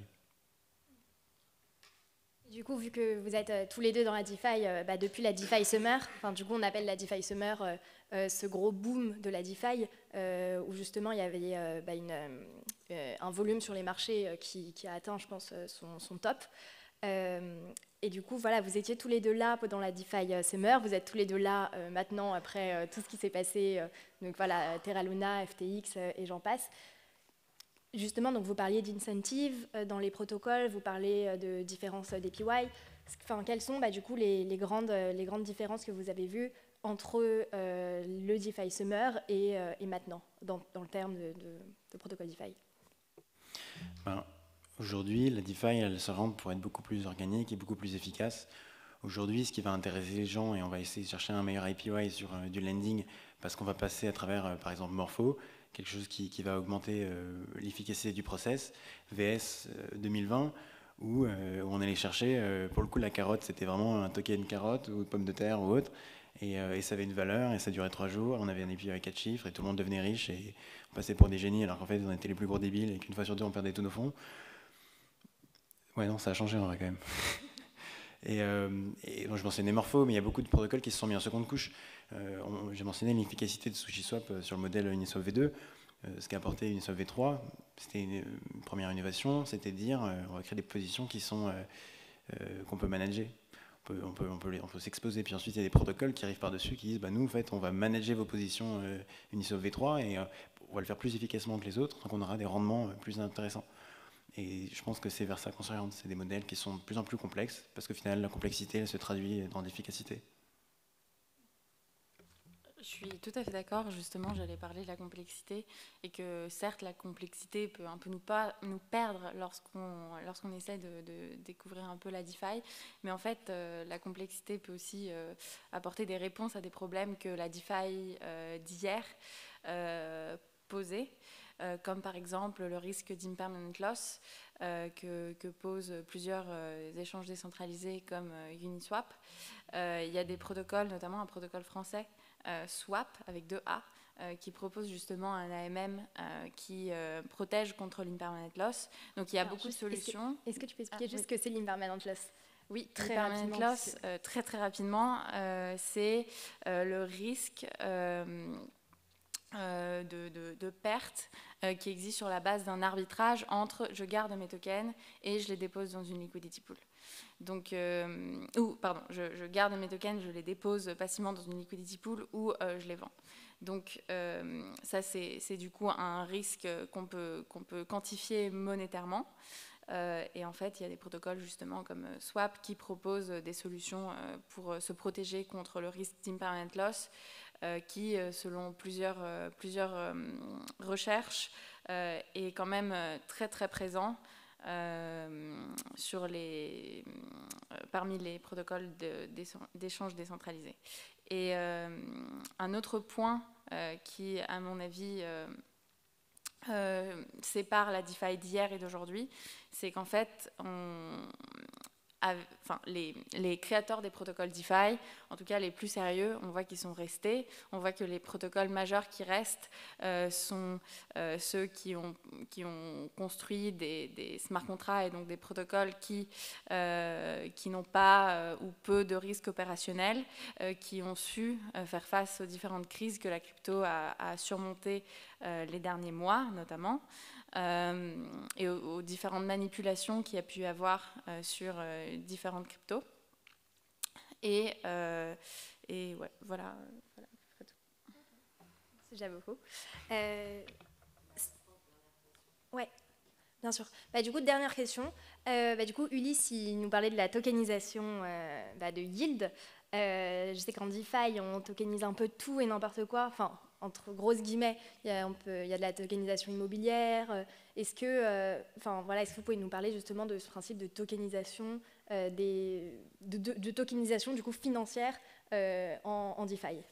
Du coup, vu que vous êtes tous les deux dans la DeFi, depuis la DeFi Summer, du coup on appelle la DeFi Summer ce gros boom de la DeFi, où justement il y avait un volume sur les marchés qui a atteint, je pense, son top. Et du coup, voilà, vous étiez tous les deux là pendant la DeFi Summer, vous êtes tous les deux là maintenant après tout ce qui s'est passé, donc voilà, Terra Luna, FTX et j'en passe. Justement, donc vous parliez d'incentives dans les protocoles, vous parlez de différences d'APY. Quelles sont du coup les grandes différences que vous avez vues entre le DeFi Summer et maintenant, dans le terme de protocole DeFi? Aujourd'hui, la DeFi, elle se rend pour être beaucoup plus organique et beaucoup plus efficace. Aujourd'hui, ce qui va intéresser les gens, et on va essayer de chercher un meilleur APY sur du lending, parce qu'on va passer à travers, par exemple, Morpho, quelque chose qui va augmenter l'efficacité du process, VS 2020, où on allait chercher, pour le coup, la carotte, c'était vraiment un token carotte ou pomme de terre ou autre, et ça avait une valeur, et ça durait 3 jours, on avait un API avec 4 chiffres, et tout le monde devenait riche, et on passait pour des génies, alors qu'en fait, on était les plus gros débiles, et qu'une fois sur deux, on perdait tous nos fonds. Ouais, non, ça a changé en vrai quand même. Et bon, je mentionnais Morpho, mais il y a beaucoup de protocoles qui se sont mis en seconde couche. J'ai mentionné l'efficacité de SushiSwap sur le modèle Uniswap V2. Ce qu'a apporté Uniswap V3, c'était une première innovation, c'était de dire on va créer des positions qui sont qu'on peut manager. On peut s'exposer. Puis ensuite, il y a des protocoles qui arrivent par-dessus qui disent nous, en fait, on va manager vos positions Uniswap V3 et on va le faire plus efficacement que les autres, donc on aura des rendements plus intéressants. Et je pense que c'est vers ça qu'on s'oriente. C'est des modèles qui sont de plus en plus complexes, parce qu'au final, la complexité, elle se traduit dans l'efficacité. Je suis tout à fait d'accord. Justement, j'allais parler de la complexité, et que certes, la complexité peut un peu nous perdre lorsqu'on essaie de découvrir un peu la DeFi, mais en fait, la complexité peut aussi apporter des réponses à des problèmes que la DeFi d'hier posait. Comme par exemple le risque d'impermanent loss que posent plusieurs échanges décentralisés comme Uniswap. Il y a des protocoles, notamment un protocole français, Swap, avec 2 A, qui propose justement un AMM qui protège contre l'impermanent loss. Donc il y a beaucoup de solutions. Est-ce que tu peux expliquer juste ce que c'est l'impermanent loss? Oui, l'impermanent loss, très rapidement, c'est le risque de perte qui existe sur la base d'un arbitrage entre je garde mes tokens et je les dépose dans une liquidity pool. Donc, je garde mes tokens, je les dépose passivement dans une liquidity pool ou je les vends. Donc ça, c'est du coup un risque qu'on peut quantifier monétairement. Et en fait, il y a des protocoles justement comme Swap qui proposent des solutions pour se protéger contre le risque d'impermanent loss, qui, selon plusieurs recherches, est quand même très très présent parmi les protocoles d'échange décentralisés. Et un autre point qui, à mon avis, sépare la DeFi d'hier et d'aujourd'hui, c'est qu'en fait, les créateurs des protocoles DeFi, en tout cas les plus sérieux, on voit qu'ils sont restés. On voit que les protocoles majeurs qui restent sont ceux qui ont construit des smart contracts, et donc des protocoles qui n'ont pas ou peu de risques opérationnels, qui ont su faire face aux différentes crises que la crypto a surmontées les derniers mois notamment. Et aux différentes manipulations qu'il y a pu y avoir sur différentes cryptos. Et ouais, voilà. C'est déjà beaucoup. Ouais, bien sûr. Du coup, dernière question. Du coup, Ulysse, il nous parlait de la tokenisation de yield. Je sais qu'en DeFi, on tokenise un peu tout et n'importe quoi. Enfin, entre grosses guillemets, il y a de la tokenisation immobilière. Est-ce que vous pouvez nous parler justement de ce principe de tokenisation, de tokenisation du coup financière en DeFi?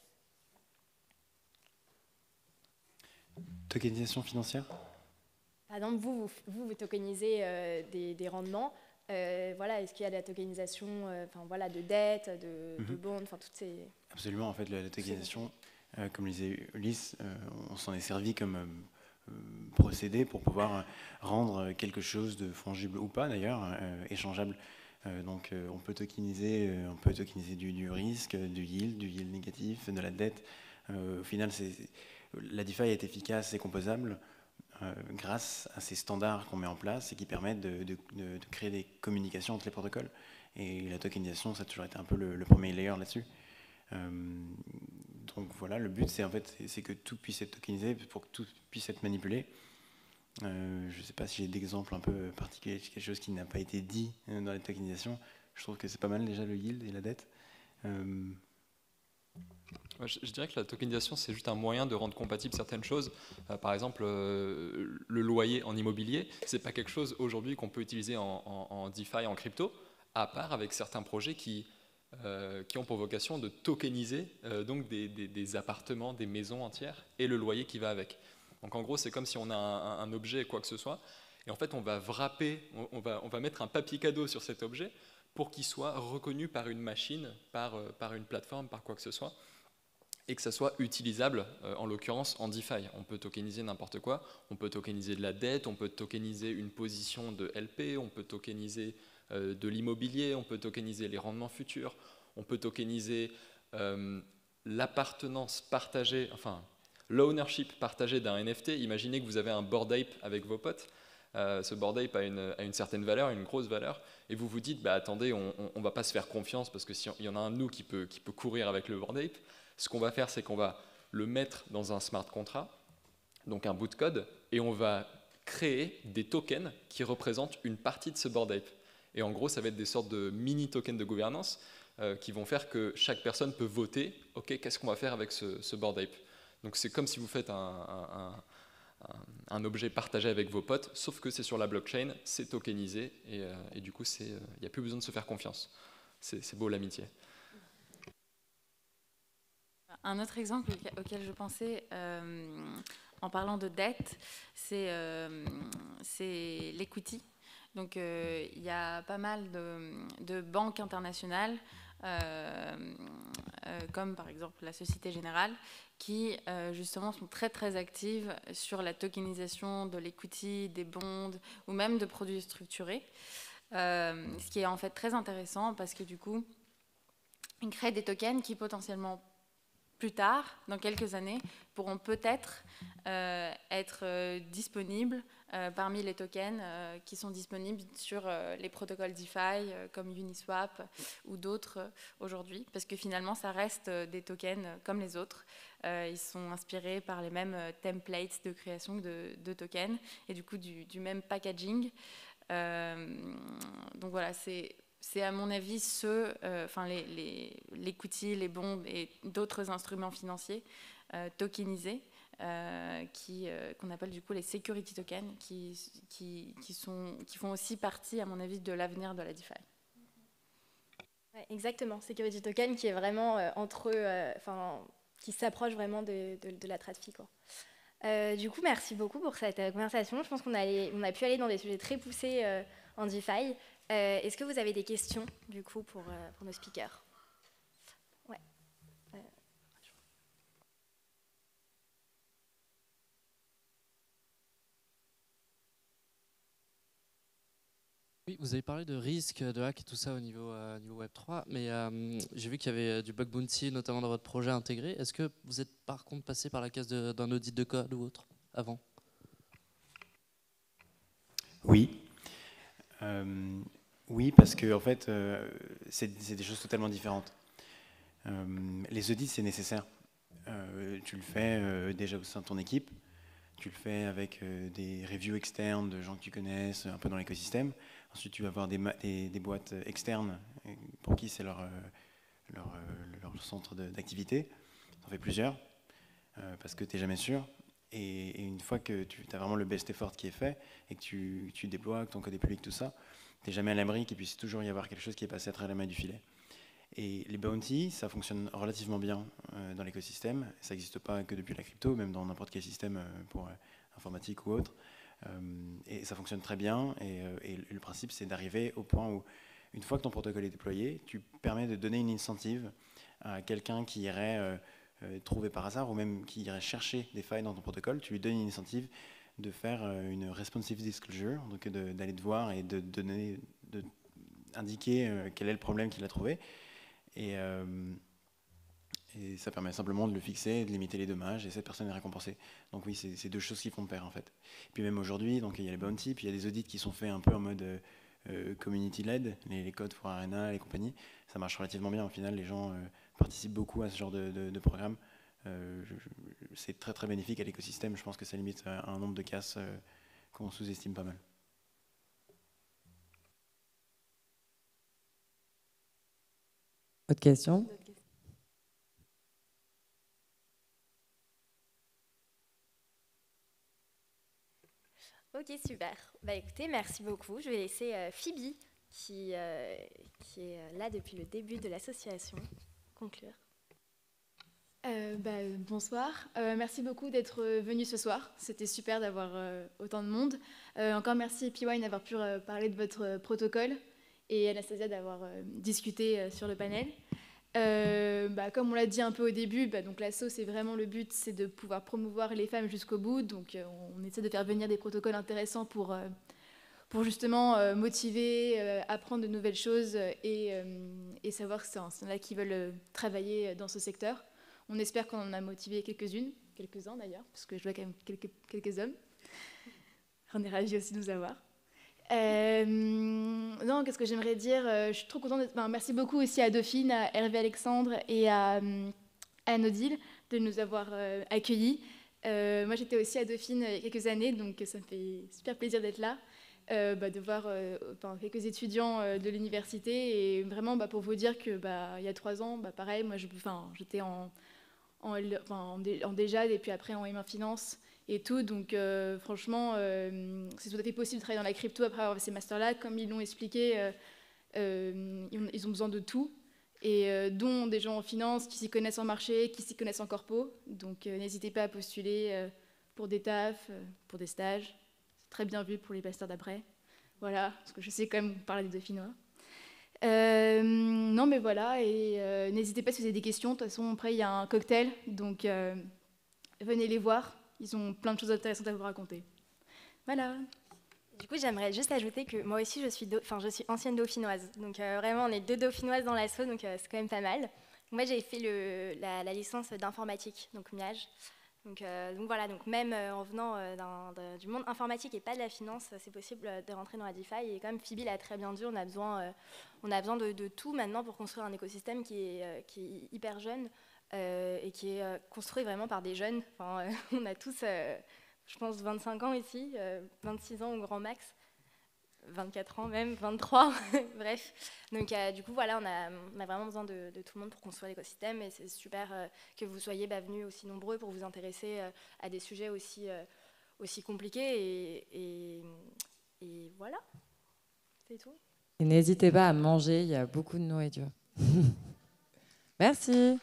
Tokenisation financière? Par exemple, vous tokenisez des rendements. Est-ce qu'il y a de la tokenisation de dette, de bonds, toutes ces... Absolument, en fait, la tokenisation, comme disait Ulysse, on s'en est servi comme procédé pour pouvoir rendre quelque chose de fongible ou pas d'ailleurs, échangeable. Donc on peut tokeniser du risque, du yield négatif, de la dette. Au final, la DeFi est efficace et composable grâce à ces standards qu'on met en place et qui permettent de créer des communications entre les protocoles. Et la tokenisation, ça a toujours été un peu le premier layer là-dessus. Donc voilà, le but, c'est que tout puisse être tokenisé pour que tout puisse être manipulé. Je ne sais pas si j'ai d'exemples un peu particuliers, quelque chose qui n'a pas été dit dans la tokenisation. Je trouve que c'est pas mal déjà le yield et la dette. Je dirais que la tokenisation, c'est juste un moyen de rendre compatibles certaines choses. Par exemple, le loyer en immobilier, ce n'est pas quelque chose aujourd'hui qu'on peut utiliser en DeFi, en crypto, à part avec certains projets qui ont pour vocation de tokeniser donc des appartements, des maisons entières et le loyer qui va avec. Donc en gros, c'est comme si on a un objet, quoi que ce soit, et en fait on va wrapper, on va mettre un papier cadeau sur cet objet pour qu'il soit reconnu par une machine, par une plateforme, par quoi que ce soit, et que ça soit utilisable, en l'occurrence en DeFi. On peut tokeniser n'importe quoi, on peut tokeniser de la dette, on peut tokeniser une position de LP, on peut tokeniser de l'immobilier, on peut tokeniser les rendements futurs, on peut tokeniser l'appartenance partagée, enfin l'ownership partagé d'un NFT. Imaginez que vous avez un Bored Ape avec vos potes. Ce Bored Ape a une certaine valeur, une grosse valeur, et vous vous dites, bah, attendez, on ne va pas se faire confiance parce que s'il y en a un de nous qui peut courir avec le Bored Ape, ce qu'on va faire, c'est qu'on va le mettre dans un smart contract, donc un bout de code, et on va créer des tokens qui représentent une partie de ce Bored Ape. Et en gros, ça va être des sortes de mini tokens de gouvernance qui vont faire que chaque personne peut voter, ok, qu'est-ce qu'on va faire avec ce Bored Ape. Donc c'est comme si vous faites un objet partagé avec vos potes, sauf que c'est sur la blockchain, c'est tokenisé, et du coup, il n'y a plus besoin de se faire confiance. C'est beau l'amitié. Un autre exemple auquel je pensais en parlant de dette, c'est l'equity. Donc il y a pas mal de banques internationales, comme par exemple la Société Générale, qui justement sont très très actives sur la tokenisation de l'equity, des bonds ou même de produits structurés. Ce qui est en fait très intéressant parce que du coup, ils créent des tokens qui potentiellement plus tard, dans quelques années, pourront peut-être être disponibles parmi les tokens qui sont disponibles sur les protocoles DeFi comme Uniswap ou d'autres aujourd'hui, parce que finalement, ça reste des tokens comme les autres. Ils sont inspirés par les mêmes templates de création de tokens et du coup du même packaging. Donc voilà, c'est à mon avis l'equity, les bonds et d'autres instruments financiers tokenisés qu'on appelle du coup les security tokens qui font aussi partie, à mon avis, de l'avenir de la DeFi. Ouais, exactement, security token qui est vraiment entre eux, qui s'approche vraiment de la TradFi, quoi. Du coup, merci beaucoup pour cette conversation. Je pense qu'on a pu aller dans des sujets très poussés en DeFi. Est-ce que vous avez des questions, du coup, pour nos speakers? Ouais. Oui, vous avez parlé de risque, de hack et tout ça au niveau Web3, mais j'ai vu qu'il y avait du bug bounty, notamment dans votre projet intégré. Est-ce que vous êtes par contre passé par la case d'un audit de code ou autre avant? Oui. Oui, parce que en fait, c'est des choses totalement différentes. Les audits, c'est nécessaire. Tu le fais déjà au sein de ton équipe, tu le fais avec des reviews externes de gens que tu connaisses, un peu dans l'écosystème. Ensuite, tu vas avoir des boîtes externes pour qui c'est leur centre d'activité. Tu en fais plusieurs, parce que tu n'es jamais sûr. Et une fois que tu as vraiment le best effort qui est fait, et que tu déploies, que ton code est public, tout ça, tu n'es jamais à l'abri qu'il puisse toujours y avoir quelque chose qui est passé à travers la main du filet. Et les bounties, ça fonctionne relativement bien dans l'écosystème. Ça n'existe pas que depuis la crypto, même dans n'importe quel système pour informatique ou autre. Et ça fonctionne très bien. Et le principe, c'est d'arriver au point où, une fois que ton protocole est déployé, tu permets de donner une incentive à quelqu'un qui irait trouvées par hasard, ou même qui irait chercher des failles dans ton protocole, tu lui donnes une incentive de faire une responsive disclosure, donc d'aller te voir et indiquer quel est le problème qu'il a trouvé. Et ça permet simplement de le fixer, de limiter les dommages, et cette personne est récompensée. Donc oui, c'est deux choses qui font pair en fait. Et puis même aujourd'hui, donc il y a les bounty, puis il y a des audits qui sont faits un peu en mode community-led, les codes for Arena et compagnie. Ça marche relativement bien. Au final, les gens participent beaucoup à ce genre de programme. C'est très très bénéfique à l'écosystème. Je pense que ça limite un nombre de casses qu'on sous-estime pas mal. Autre question? Ok, super. Bah écoutez, merci beaucoup. Je vais laisser Phoebe, qui est là depuis le début de l'association, conclure. Bonsoir. Merci beaucoup d'être venu ce soir. C'était super d'avoir autant de monde. Encore merci P-Wine d'avoir pu parler de votre protocole et Anastasia d'avoir discuté sur le panel. Comme on l'a dit un peu au début, donc l'asso, c'est vraiment le but, c'est de pouvoir promouvoir les femmes jusqu'au bout. Donc on essaie de faire venir des protocoles intéressants pour justement motiver, apprendre de nouvelles choses et savoir que c'est là qui veulent travailler dans ce secteur. On espère qu'on en a motivé quelques-uns d'ailleurs, parce que je vois quand même quelques hommes. On est ravis aussi de nous avoir. Non, qu'est-ce que j'aimerais dire? Je suis trop contente d'être... merci beaucoup aussi à Dauphine, à Hervé Alexandre et à Odile de nous avoir accueillis. Moi, j'étais aussi à Dauphine il y a quelques années, donc ça me fait super plaisir d'être là, de voir quelques étudiants de l'université. Et vraiment, pour vous dire que il y a 3 ans, pareil, moi, j'étais en DGAD et puis après en M1 Finance et tout, donc franchement c'est tout à fait possible de travailler dans la crypto après avoir ces masters-là. Comme ils l'ont expliqué, ils ont besoin de tout, et dont des gens en finance qui s'y connaissent en marché, qui s'y connaissent en corpo, donc n'hésitez pas à postuler pour des tafs, pour des stages. C'est très bien vu pour les masters d'après, voilà, parce que je sais quand même parler des Dauphinois. Non mais voilà, et n'hésitez pas si vous avez des questions. De toute façon après il y a un cocktail, donc venez les voir, ils ont plein de choses intéressantes à vous raconter. Voilà. Du coup, j'aimerais juste ajouter que moi aussi je suis ancienne dauphinoise, donc vraiment on est 2 dauphinoises dans l'asso, donc c'est quand même pas mal. Moi j'ai fait la licence d'informatique, donc MIAGE. Donc voilà, donc même en venant du monde informatique et pas de la finance, c'est possible de rentrer dans la DeFi. Et comme Phoebe l'a très bien dit, on a besoin de tout maintenant pour construire un écosystème qui est hyper jeune et qui est construit vraiment par des jeunes. Enfin, on a tous, je pense, 25 ans ici, 26 ans au grand max. 24 ans même, 23, bref. Donc du coup, voilà, on a vraiment besoin de tout le monde pour construire l'écosystème, et c'est super que vous soyez venus aussi nombreux pour vous intéresser à des sujets aussi compliqués, et voilà, c'est tout. Et n'hésitez pas à manger, il y a beaucoup de nourriture. Merci.